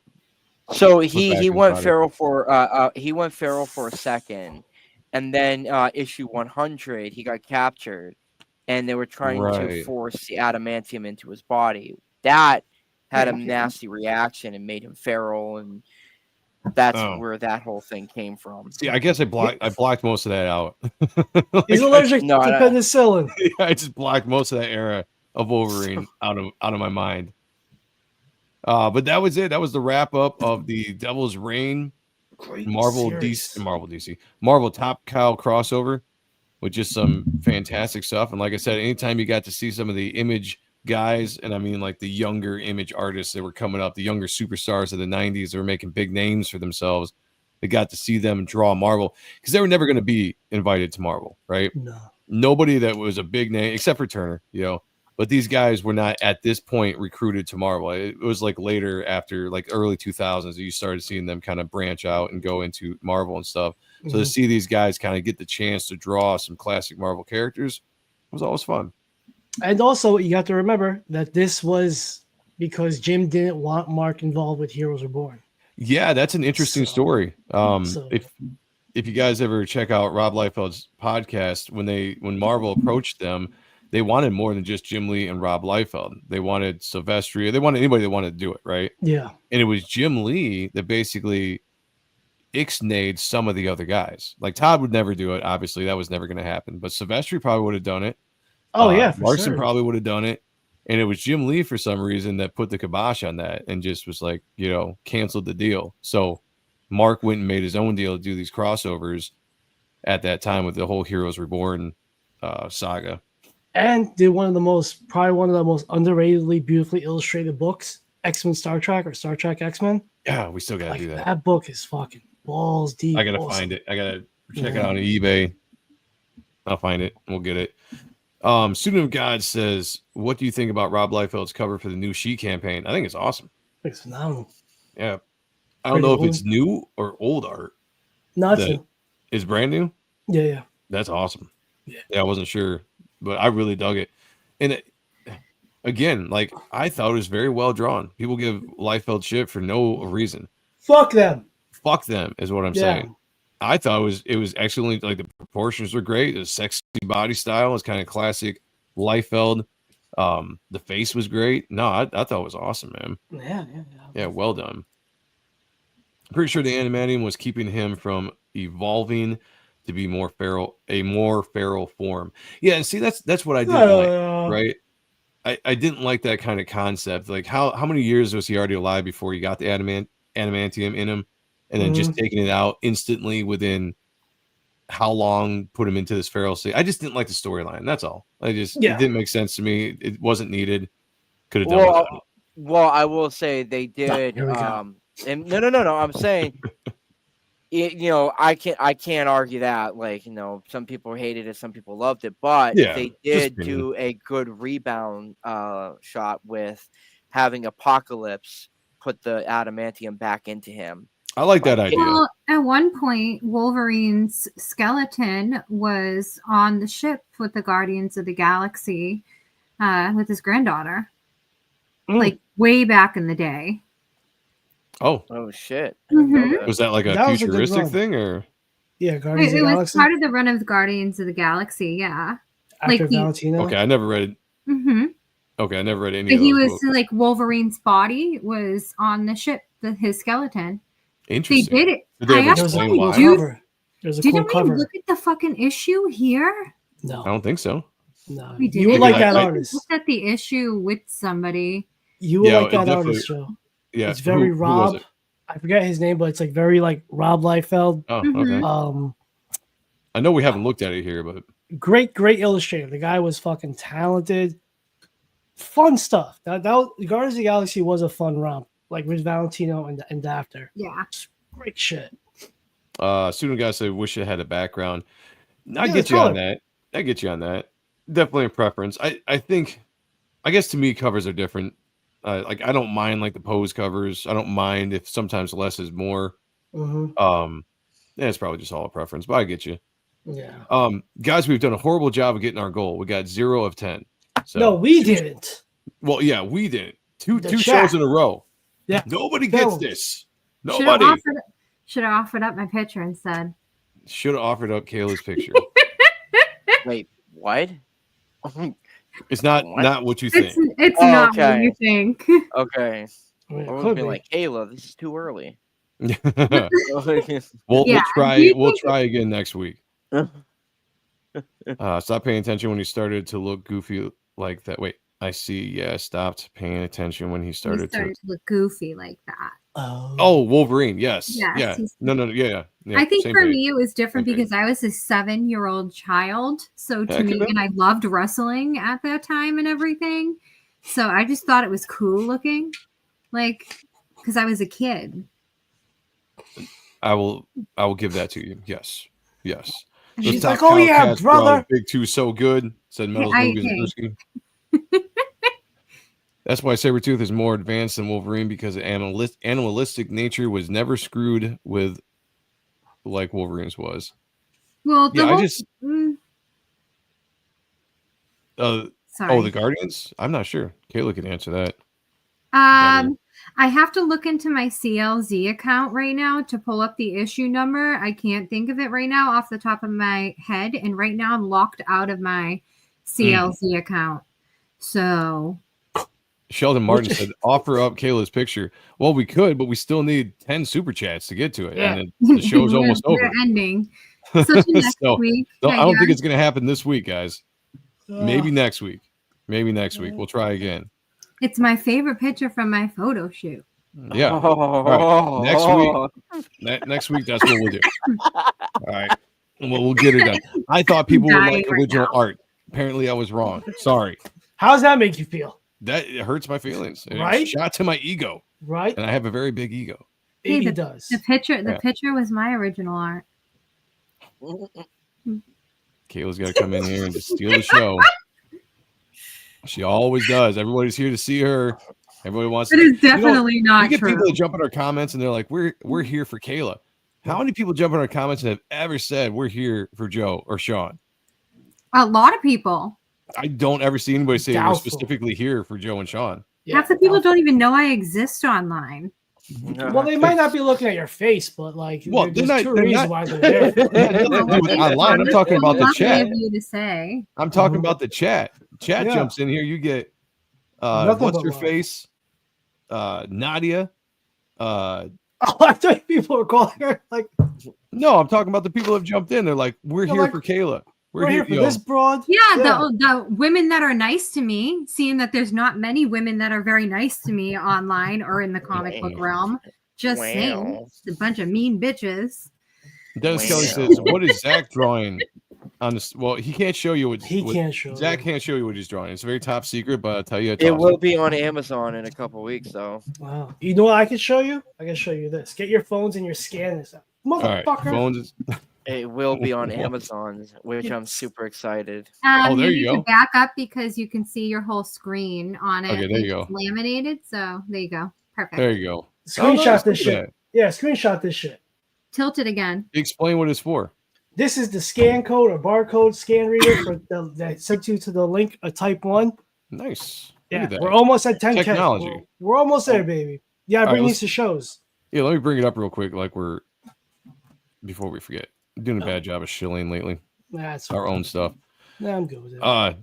So back he in his went body. feral for a second, and then issue 100 he got captured, and they were trying to Right. force the adamantium into his body. That had a nasty reaction and made him feral, and that's where that whole thing came from. See, I guess I blocked most of that out. He's allergic to penicillin. I just blocked most of that era of Wolverine out of my mind. But that was it. That was the wrap up of the Devil's Reign Marvel Top Cow crossover with just some fantastic stuff. And like I said, anytime you got to see some of the Image guys, and I mean like the younger Image artists that were coming up, the younger superstars of the 90s that were making big names for themselves, they got to see them draw Marvel because they were never going to be invited to Marvel, right? No. Nobody that was a big name except for Turner, but these guys were not at this point recruited to Marvel. It was like later, after like early 2000s, you started seeing them kind of branch out and go into Marvel and stuff. So to see these guys kind of get the chance to draw some classic Marvel characters was always fun. And also, you have to remember that this was because Jim didn't want Mark involved with Heroes Reborn. Yeah, that's an interesting story. If you guys ever check out Rob Liefeld's podcast, when Marvel approached them, they wanted more than just Jim Lee and Rob Liefeld. They wanted Silvestri. They wanted anybody that wanted to do it, right? Yeah. And it was Jim Lee that basically ixnayed some of the other guys. Like Todd would never do it. Obviously, that was never going to happen. But Silvestri probably would have done it. Oh, yeah. Larson probably would have done it. And it was Jim Lee for some reason that put the kibosh on that and just was like, canceled the deal. So Mark went and made his own deal to do these crossovers at that time with the whole Heroes Reborn saga. And did probably one of the most underratedly beautifully illustrated books, X-Men Star Trek or Star Trek X-Men. Yeah, we still got to do that. That book is fucking balls deep. I got to find it. I got to check it out on eBay. I'll find it. We'll get it. Student of God says, what do you think about Rob Liefeld's cover for the new She campaign? I think it's awesome. It's phenomenal. Yeah. I don't know if it's new or old art. Nothing. It's brand new? Yeah. That's awesome. Yeah, I wasn't sure, but I really dug it. And again, like I thought it was very well drawn. People give Liefeld shit for no reason. Fuck them. Fuck them is what I'm saying. I thought it was excellent. Like the proportions were great. The sexy body style is kind of classic Liefeld. The face was great. No, I thought it was awesome, man. Yeah, well done. I'm pretty sure the adamantium was keeping him from evolving to be a more feral form. Yeah, and see that's what I didn't like, right? I didn't like that kind of concept. Like how many years was he already alive before he got the adamantium in him, and then just taking it out instantly within how long put him into this feral state? I just didn't like the storyline. That's all. It didn't make sense to me. It wasn't needed. Could have done without it. Well, I will say they did. And no. I'm saying, I can't argue that. Like, some people hated it, some people loved it, but they did do a good rebound shot with having Apocalypse put the adamantium back into him. I like that idea. Well, at one point, Wolverine's skeleton was on the ship with the Guardians of the Galaxy with his granddaughter, like way back in the day. Oh shit! Mm-hmm. Was that like a futuristic thing, or? Yeah, Guardians of the Galaxy. It was Galaxy. part of the run of the Guardians of the Galaxy. Yeah, After Valentino. Okay, I never read it. Mm-hmm. Okay, I never read any But of he those was books. like Wolverine's body was on the ship, his skeleton. They Interesting. did it. Did they ever I There was a explain cool why? cover. There's a cool Didn't we cover. look at the fucking issue here? I No, don't think so. no. We You would didn't. like Because that I artist. Looked at the issue with somebody. You would Yeah, like it that definitely- artist, Joe. Yeah, It's very who was Rob. it? I forget his name, but it's like very like Rob Liefeld. Oh, Mhm. okay. I know we haven't looked at it here, but Great illustrator. The guy was fucking talented. Fun stuff. That Guardians of the Galaxy was a fun romp, like with Valentino and Dafter. Yeah. Great shit. student guy said, "Wish it had a background." I Yeah, get the you on color. that. I get you on that. Definitely a preference. I think, I guess to me, covers are different. Like I don't mind like the pose covers. I don't mind if sometimes less is more. Hmm. Yeah, it's probably just all a preference, but I get you. Yeah. Guys, we've done a horrible job of getting our goal. We got 0 of 10. So No, we didn't. well, yeah, we didn't. Two The shows chat. in a row. Yeah. Nobody gets Fellas. this. Should have Nobody offered up my picture instead. should have offered up Kayla's picture. Wait, what? It's not What? what you think. It's Oh, not what okay. you think. Okay. I mean, I it was could being be. like, Kayla, this is too early. we'll Yeah, try. you We'll think- try again next week. Stop paying attention when he started to look goofy like that. Wait, I see. Yeah, stopped paying attention when he He started started to. to look goofy like that. Oh, Wolverine. Yes. Yes, Yeah. he's- No. Yeah. I think same for page. me it was different Same page. because I was a 7-year-old child. So Yeah, to it me, could've been. and I loved wrestling at that time and everything. So I just thought it was cool looking, like because I was a kid. I will give that to you. Yes. Yes. And She's Those like, top "Oh, yeah, Cowcats, bro, brother." Big Two so good. Said Metals I- Movies and Drewski. That's why Sabretooth is more advanced than Wolverine because animalistic nature was never screwed with like Wolverine's was. Well, the Yeah, I whole, just sorry. the Guardians? I'm not sure. Kayla can answer that. I have to look into my CLZ account right now to pull up the issue number. I can't think of it right now off the top of my head. And right now I'm locked out of my CLZ account. So Sheldon Martin said, offer up Kayla's picture. Well, we could, but we still need 10 super chats to get to it. Yeah. And the show's almost over. We're ending. So to next So, week. I don't think guess. it's going to happen this week, guys. Maybe Ugh. next week. Maybe next week. We'll try again. It's my favorite picture from my photo shoot. Yeah. All right. Next week, that's what we'll do. All right. We'll get it done. I thought people would like Dying right original now. art. Apparently, I was wrong. Sorry. How does that make you feel? That it hurts my feelings. It Right? shot to my ego. Right? And I have a very big ego. Hey, He does. The picture Yeah. was my original art. Kayla's got to come in here and just steal the show. She always does. Everybody's here to see her. Everybody wants It to. is definitely We not get true. people that jump in our comments and they're like, "We're here for Kayla." How many people jump in our comments and have ever said we're here for Joe or Sean? A lot of people. I don't ever see anybody say we're Doubtful. specifically here for Joe and Sean. Half the people don't even know I exist online. Well, they might not be looking at your face, but like, Well, there's they're two not- reasons why they're there. It had nothing to do with online. I'm talking about the Lovely chat. of you to say. I'm talking about the chat. Chat Yeah. jumps in here. You get Nothing what's but her love. face? Nadia. Oh, I thought people were calling her like, No, I'm talking about the people that have jumped in. They're like, we're They're here like, for Kayla. we're here for you know, this broad. Yeah, Yeah. The women that are nice to me, seeing that there's not many women that are very nice to me online or in the comic book realm. Just saying, Wow. it's a bunch of mean bitches. Dennis Kelly Wow. says, "What is Zach drawing on this?" Well, he can't show you what He what- can't show. Zach you. can't show you what he's drawing. It's a very top secret, but I'll tell you, it's It awesome. will be on Amazon in a couple weeks, though. Wow. You know what I can show you? I can show you this. Get your phones and your scan this out. All right, Motherfucker. phones. It will be on What? Amazon, which I'm super excited. Oh, there you you need go. to back up because you can see your whole screen on it. Okay, there you It's go. laminated, so there you go. Perfect. There you go. Screenshot this Look at shit. Yeah, screenshot this shit. Tilt it again. that. Explain what it's for. This is the scan code or barcode scan reader for that sent you to the link a type 1. Nice. Look Yeah, at that. we're almost at 10K. Technology. We're almost there, baby. Yeah, All right, bring let's- these to shows. Yeah, let me bring it up real quick. Like we're before we forget. I'm doing a bad job of shilling lately. That's Our own stuff. Nah, I'm good with it.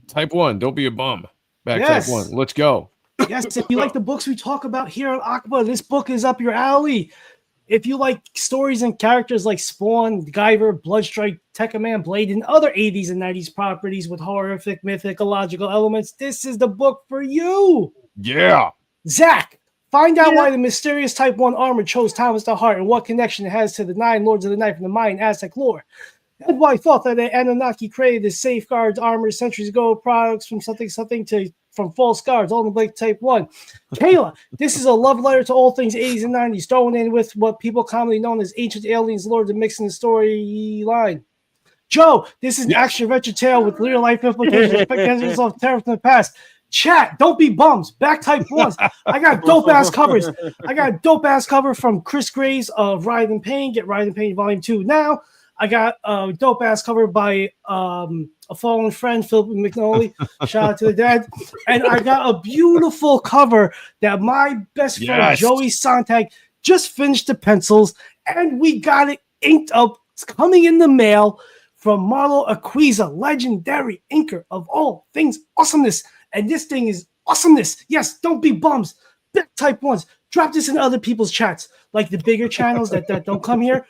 Type 1. Don't be a bum. Back Yes. type 1. Let's go. Yes, if you like the books we talk about here on ACBA, this book is up your alley. If you like stories and characters like Spawn, Guyver, Bloodstrike, Tekka Man, Blade, and other 80s and 90s properties with horrific, mythological elements, this is the book for you. Yeah. Zach, find out why the mysterious Type 1 armor chose Thomas the Heart and what connection it has to the 9 Lords of the Night from the Mayan Aztec lore. And why thought that the Anunnaki created this safeguards armor centuries ago, products from something from false guards, all in Blake Type 1. Kayla, this is a love letter to all things 80s and 90s, thrown in with what people commonly known as ancient aliens lore to mix in the storyline. Joe, this is an action-adventure tale with real-life implications of terror from the past. Chat, don't be bums. Back Type 1s. I got dope-ass covers. I got a dope-ass cover from Chris Graves of Ride in Pain. Get Ride in Pain Volume 2 now. I got a dope-ass cover by a fallen friend, Philip McNally. Shout out to the dad. And I got a beautiful cover that my best friend, Joey Sonntag, just finished the pencils, and we got it inked up. It's coming in the mail from Marlo Aquiza, legendary inker of all things awesomeness. And this thing is awesomeness. Yes, don't be bums. Back Type 1s. Drop this in other people's chats, like the bigger channels that don't come here.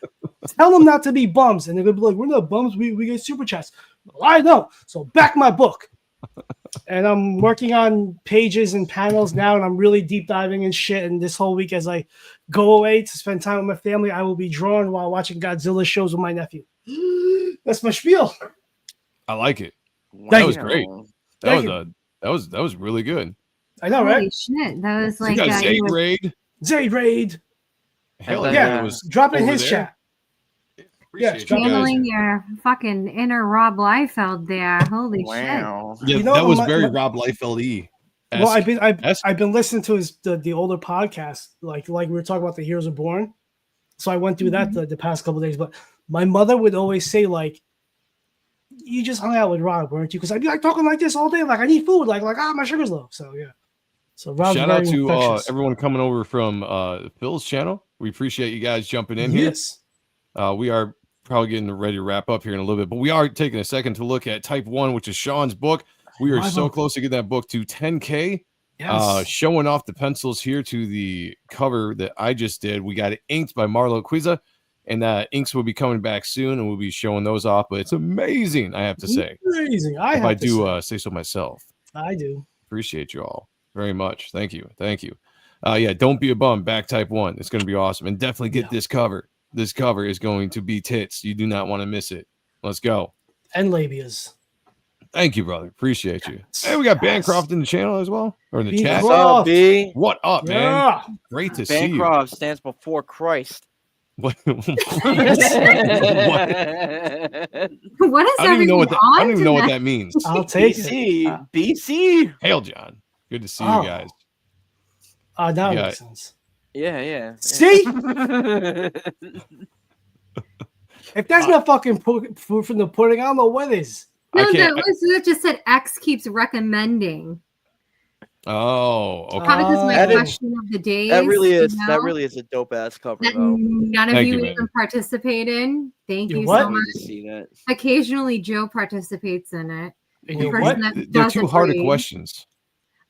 Tell them not to be bums, and they're gonna be like, "We're not bums. We get super chats." Well, I know. So back my book, and I'm working on pages and panels now, and I'm really deep diving in shit. And this whole week, as I go away to spend time with my family, I will be drawing while watching Godzilla shows with my nephew. That's my spiel. I like it. That was great. That was really good. I know, right? Holy shit. That was like you got Zayd Raid. Hell yeah. Drop in his chat. Channeling your fucking inner Rob Liefeld there. Holy shit. Yeah, you know, that was very Rob Liefeld-y. Well, I've been listening to the older podcast, like we were talking about the Heroes Are Born. So I went through that the past couple of days. But my mother would always say, like, you just hung out with Rob, weren't you? Because I'd be like talking like this all day, like I need food, like my sugar's low. So yeah. So Rob's shout out to everyone coming over from Phil's channel. We appreciate you guys jumping in here. We are probably getting ready to wrap up here in a little bit, but we are taking a second to look at Type 1, which is Sean's book. We are so close to getting that book to 10K. Showing off the pencils here to the cover that I just did. We got it inked by Marlo Quiza, and inks will be coming back soon, and we'll be showing those off. But it's amazing, I have to say. Amazing. I do say so myself. I do. Appreciate you all very much. Thank you. Yeah, don't be a bum. Back Type 1. It's going to be awesome, and definitely get this cover. This cover is going to be tits. You do not want to miss it. Let's go. And labias. Thank you, brother. Appreciate you. Hey, we got Bancroft in the channel as well, or in the chat. What's up, B? What up, man? Great to see you. Bancroft stands before Christ. What? What is I don't even know what that means. I'll take BC. BC. Hail, John. Good to see you guys. That makes sense. Yeah. See? If that's not fucking food from the pudding, I don't know what is. No, that just said X keeps recommending. Oh, okay. Probably because my question of the day. That really is a dope ass cover. That none of you even participate in. Thank you so much. See that. Occasionally, Joe participates in it. They're too hard of questions.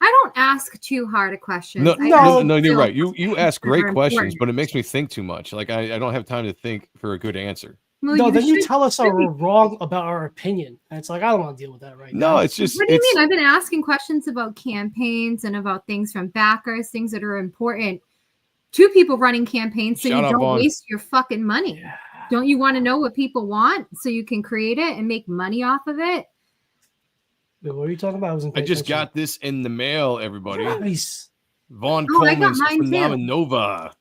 I don't ask too hard of questions. No, you're right. You ask great questions, but it makes me think too much. Like I don't have time to think for a good answer. Well, then you tell us we're wrong about our opinion. And it's like, I don't want to deal with that right now. No, it's just. What do you mean? I've been asking questions about campaigns and about things from backers, things that are important to people running campaigns so you don't waste your fucking money. Yeah. Don't you want to know what people want so you can create it and make money off of it? Wait, what are you talking about? I just got this in the mail, everybody. Nice. Vaughn Coleman's Phenomenova.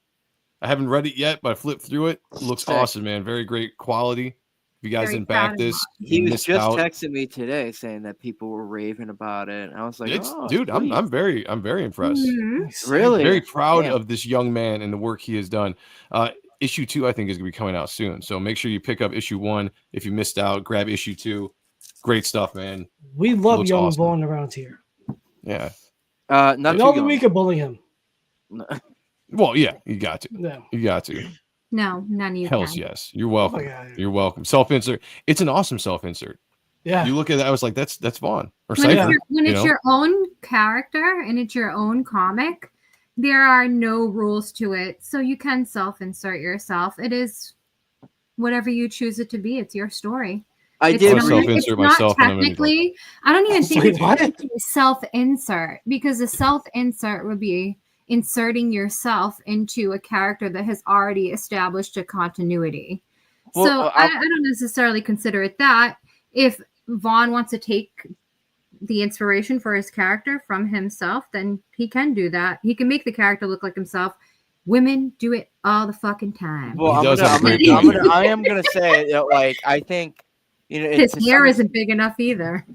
I haven't read it yet, but I flipped through it. It looks awesome, man. Very great quality. If you guys didn't back this, he was just texting me today saying that people were raving about it. I was like, dude, I'm very impressed. Mm-hmm. Really? I'm very proud of this young man and the work he has done. Issue 2, I think, is gonna be coming out soon. So make sure you pick up issue 1. If you missed out, grab issue 2. Great stuff, man. We love young Vaughn around here. Yeah. Not all the week of bullying him. Well, yeah, you got to. No. You got to. No, none of you. Hells yes. You're welcome. You're welcome. Self-insert. It's an awesome self-insert. Yeah. You look at that, I was like, that's Vaughn. Or when it's your own character and it's your own comic, there are no rules to it. So you can self-insert yourself. It is whatever you choose it to be. It's your story. I It's did not, self-insert it's not myself and I'm gonna go. technically, I don't even think Wait, it's what? technically a self-insert, because a self-insert would be inserting yourself into a character that has already established a continuity. Well, So I don't necessarily consider it that. If Vaughn wants to take the inspiration for his character from himself, then he can do that. He can make the character look like himself. Women do it all the fucking time. Well, He does have a great point here. I am gonna say that, like, I think, you know, His it's hair isn't big enough either.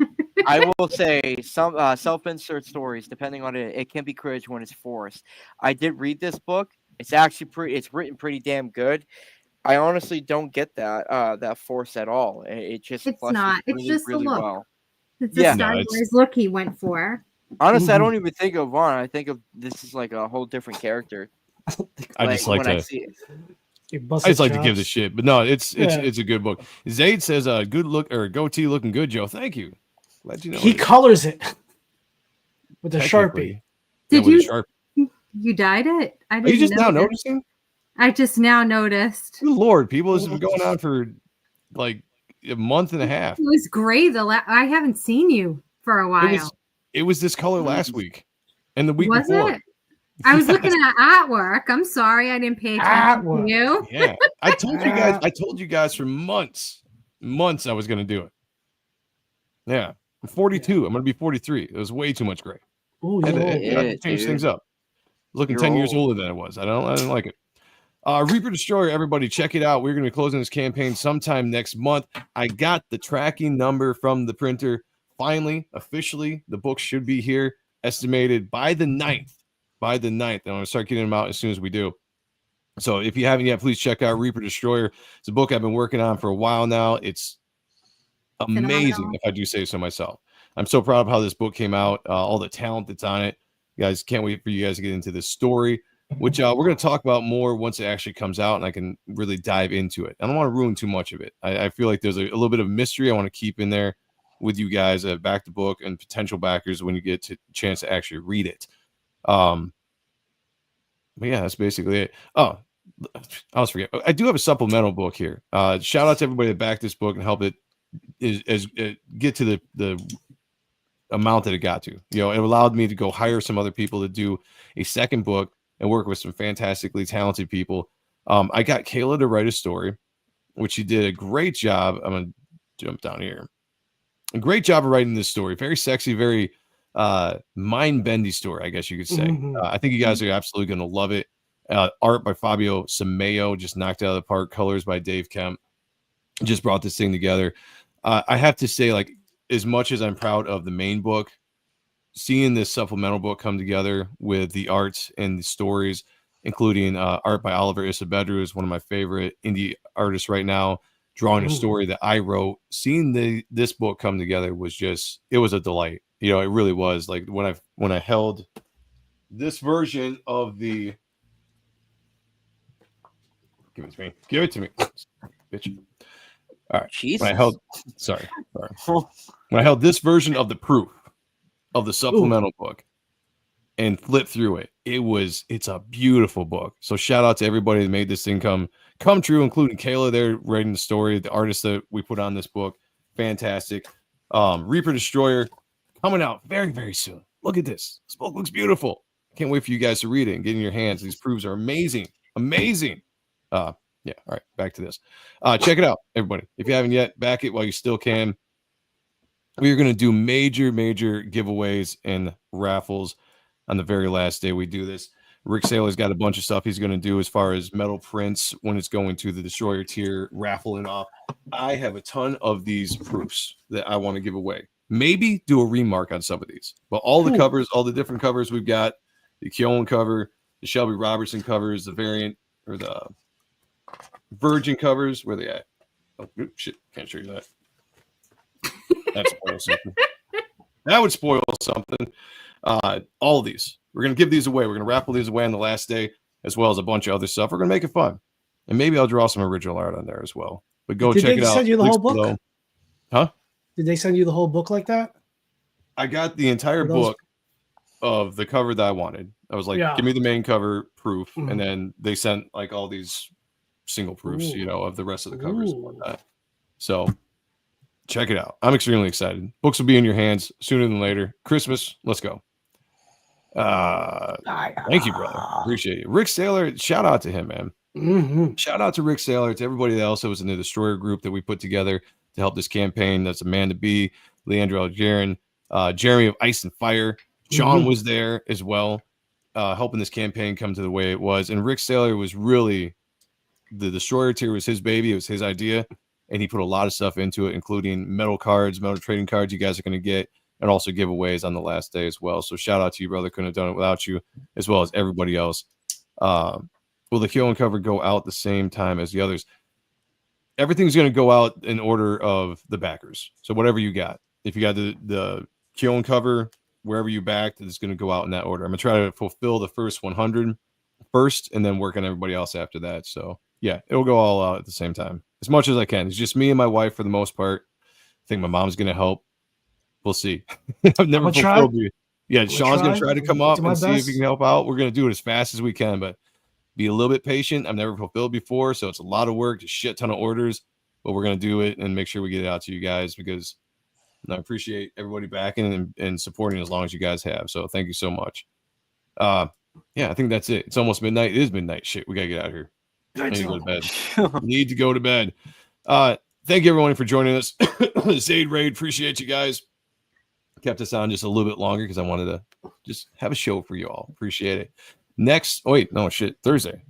I will say some self-insert stories, depending on it, it can be courage when it's forced. I did read this book. It's actually it's written pretty damn good. I honestly don't get that force at all. It just It's flushes not. It's really, just the really look. well. It's Yeah. a Star No, it's- Wars look he went for. Honestly, I don't even think of Vaughn. I think of this is like a whole different character. I just like when I to. see it. You I busted just like to give chops. this shit, but no, it's Yeah. a good book. Zayd says, good look or goatee looking good, Joe. Thank you. Glad you know. He it. colors it with a Technically. Sharpie. Yeah, Did with a you? Sharpie. You dyed it? I Are didn't you just now notice. noticing? I just now noticed. Good Lord, people, this has been going on for like a month and a half. It was gray. I haven't seen you for a while. It was this color last week and the week Was before. it? I was looking at artwork. I'm sorry, I didn't pay attention to Artwork. you. Yeah, I told you guys. I told you guys for months I was going to do it. Yeah, I'm 42. I'm going to be 43. It was way too much gray. Ooh, I had to- yo. I had to Yeah, change dude. things up. Looking You're 10 years old. older than I was. I didn't like it. Reaper Destroyer, everybody, check it out. We're going to be closing this campaign sometime next month. I got the tracking number from the printer. Finally, officially, the book should be here, estimated by the 9th. By the 9th. And I'm going to start getting them out as soon as we do. So if you haven't yet, please check out Reaper Destroyer. It's a book I've been working on for a while now. It's amazing, Phenomenal. if I do say so myself. I'm so proud of how this book came out, all the talent that's on it. You guys, can't wait for you guys to get into this story, which we're going to talk about more once it actually comes out and I can really dive into it. I don't want to ruin too much of it. I feel like there's a little bit of mystery I want to keep in there with you guys, back the book and potential backers when you get to chance to actually read it. But yeah, that's basically it. Oh, I always forget. I do have a supplemental book here. Shout out to everybody that backed this book and helped it get to the amount that it got to. You know, it allowed me to go hire some other people to do a second book and work with some fantastically talented people. I got Kayla to write a story, which she did a great job. I'm gonna jump down here. A great job of writing this story. Very sexy, very mind-bendy story, I guess you could say. Mhm. I think you guys are absolutely going to love it. Art by Fabio Semeo, just knocked out of the park. Colors by Dave Kemp. Just brought this thing together. I have to say, like, as much as I'm proud of the main book, seeing this supplemental book come together with the art and the stories, including art by Oliver Isabedru, is one of my favorite indie artists right now, drawing a story that I wrote. Seeing this book come together was it was a delight. You know, it really was. Like when I held this version of the give it to me, bitch. All right. Jesus. When I held when I held this version of the proof of the supplemental book and flipped through it, it's a beautiful book. So shout out to everybody that made this thing come true, including Kayla there writing the story, the artist that we put on this book. Fantastic. Reaper Destroyer coming out very, very soon. Look at this. This book looks beautiful. Can't wait for you guys to read it and get in your hands. These proofs are amazing. Amazing. Yeah. All right. Back to this. Check it out, everybody. If you haven't yet, back it while you still can. We are going to do major giveaways and raffles on the very last day we do this. Rick Saylor's got a bunch of stuff he's going to do as far as metal prints when it's going to the Destroyer tier, raffling off. I have a ton of these proofs that I want to give away. Maybe do a remark on some of these. But all the covers, all the different covers we've got, the Keown cover, the Shelby Robertson covers, the variant or the Virgin covers, where they at? Oh, shit, can't show you that. That spoils something. That would spoil something. All of these. We're going to give these away. We're going to raffle these away on the last day, as well as a bunch of other stuff. We're going to make it fun. And maybe I'll draw some original art on there as well. But go Did check they it out. send you the Links whole book? below. Huh? Did they send you the whole book like that? I got the entire For those- book of the cover that I wanted. I was like, Yeah. give me the main cover proof. Mhm. And then they sent like all these single proofs, Ooh. of the rest of the covers and Ooh. whatnot. So check it out. I'm extremely excited. Books will be in your hands sooner than later. Christmas, let's go. Thank you, brother. Appreciate it. Rick Saylor, shout out to him, man. Mm-hmm. Shout out to Rick Saylor, to everybody else that was in the Destroyer group that we put together to help this campaign. That's Amanda B, Leandro Algerin, Jeremy of Ice and Fire. Sean was there as well, helping this campaign come to the way it was. And Rick Saylor was really, the Destroyer tier was his baby. It was his idea. And he put a lot of stuff into it, including metal cards, metal trading cards you guys are going to get, and also giveaways on the last day as well. So shout out to you, brother. Couldn't have done it without you, as well as everybody else. Will the Keown cover go out the same time as the others? Everything's going to go out in order of the backers. So whatever you got, if you got the Keown cover, wherever you backed, it's going to go out in that order. I'm going to try to fulfill the first 100 first, and then work on everybody else after that. So yeah, it'll go all out at the same time as much as I can. It's just me and my wife for the most part. I think my mom's going to help. We'll see. I've never fulfilled you. Yeah, Sean's going to try to come up and see if he can help out. We're going to do it as fast as we can, but be a little bit patient. I've never fulfilled before, so it's a lot of work, a shit ton of orders, but we're going to do it and make sure we get it out to you guys, because I appreciate everybody backing and supporting as long as you guys have. So thank you so much. Yeah, I think that's it. It's almost midnight. It is midnight. Shit, we got to get out of here. I need to go to bed. Need to go to bed. Thank you, everyone, for joining us. Zaid Raid, appreciate you guys. Kept us on just a little bit longer because I wanted to just have a show for you all. Appreciate it. Thursday.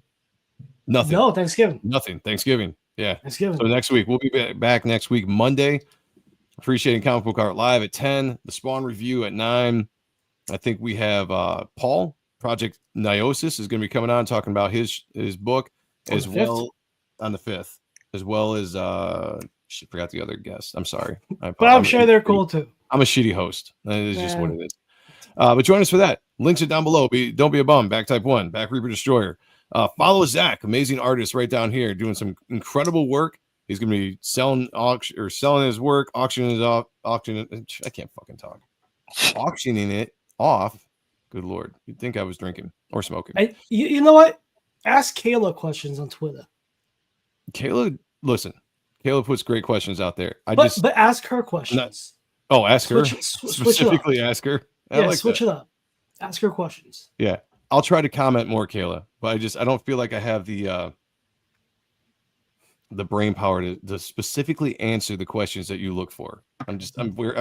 Nothing. No, Thanksgiving. Nothing. Thanksgiving. Yeah. Thanksgiving. So next week, we'll be back next week, Monday. Appreciating Comic Book Art Live at 10. The Spawn Review at 9. I think we have Paul, Project Niosis, is going to be coming on talking about his book on as well 5th. On the 5th, as well as I forgot the other guest. I'm sorry. But I'm sure they're cool too. I'm a shitty host. That is just what it is. But join us for that. Links are down below. Don't be a bum. Back Type 1, Back Reaper Destroyer. Follow Zach, amazing artist right down here, doing some incredible work. He's going to be selling his work, auctioning it off. I can't fucking talk. Auctioning it off. Good Lord. You'd think I was drinking or smoking. You know what? Ask Kayla questions on Twitter. Kayla, listen. Kayla puts great questions out there. But ask her questions. Ask her. Specifically ask her. Switch it up. Ask her questions. Yeah. I'll try to comment more, Kayla, but I don't feel like I have the brain power to specifically answer the questions that you look for. I'm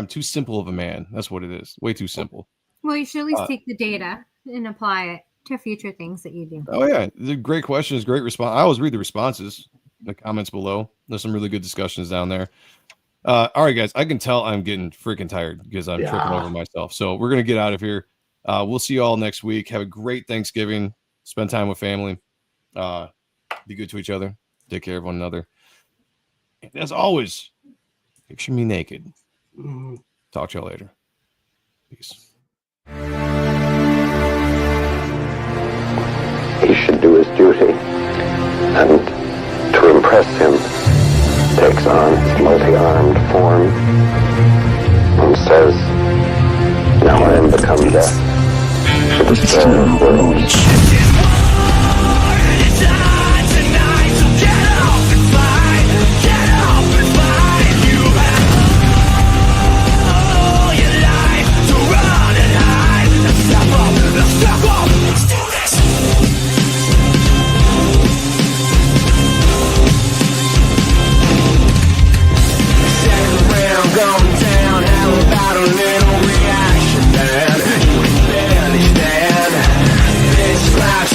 too simple of a man. That's what it is. Way too simple. Well, you should at least take the data and apply it to future things that you do. Oh yeah, the great questions, great response. I always read the responses, the comments below. There's some really good discussions down there. All right, guys, I can tell I'm getting freaking tired because I'm tripping over myself. So we're gonna get out of here. We'll see you all next week. Have a great Thanksgiving. Spend time with family. Be good to each other. Take care of one another. And as always, picture me naked. Talk to y'all later. Peace. He should do his duty, and to impress him, takes on his multi-armed form and says, "Now I am become death, the destroyer of worlds." Going down, how about a little reaction, man? You can barely stand this last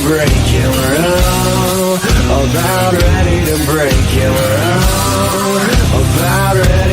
break, yeah, we're all about ready to break, yeah, we're all about ready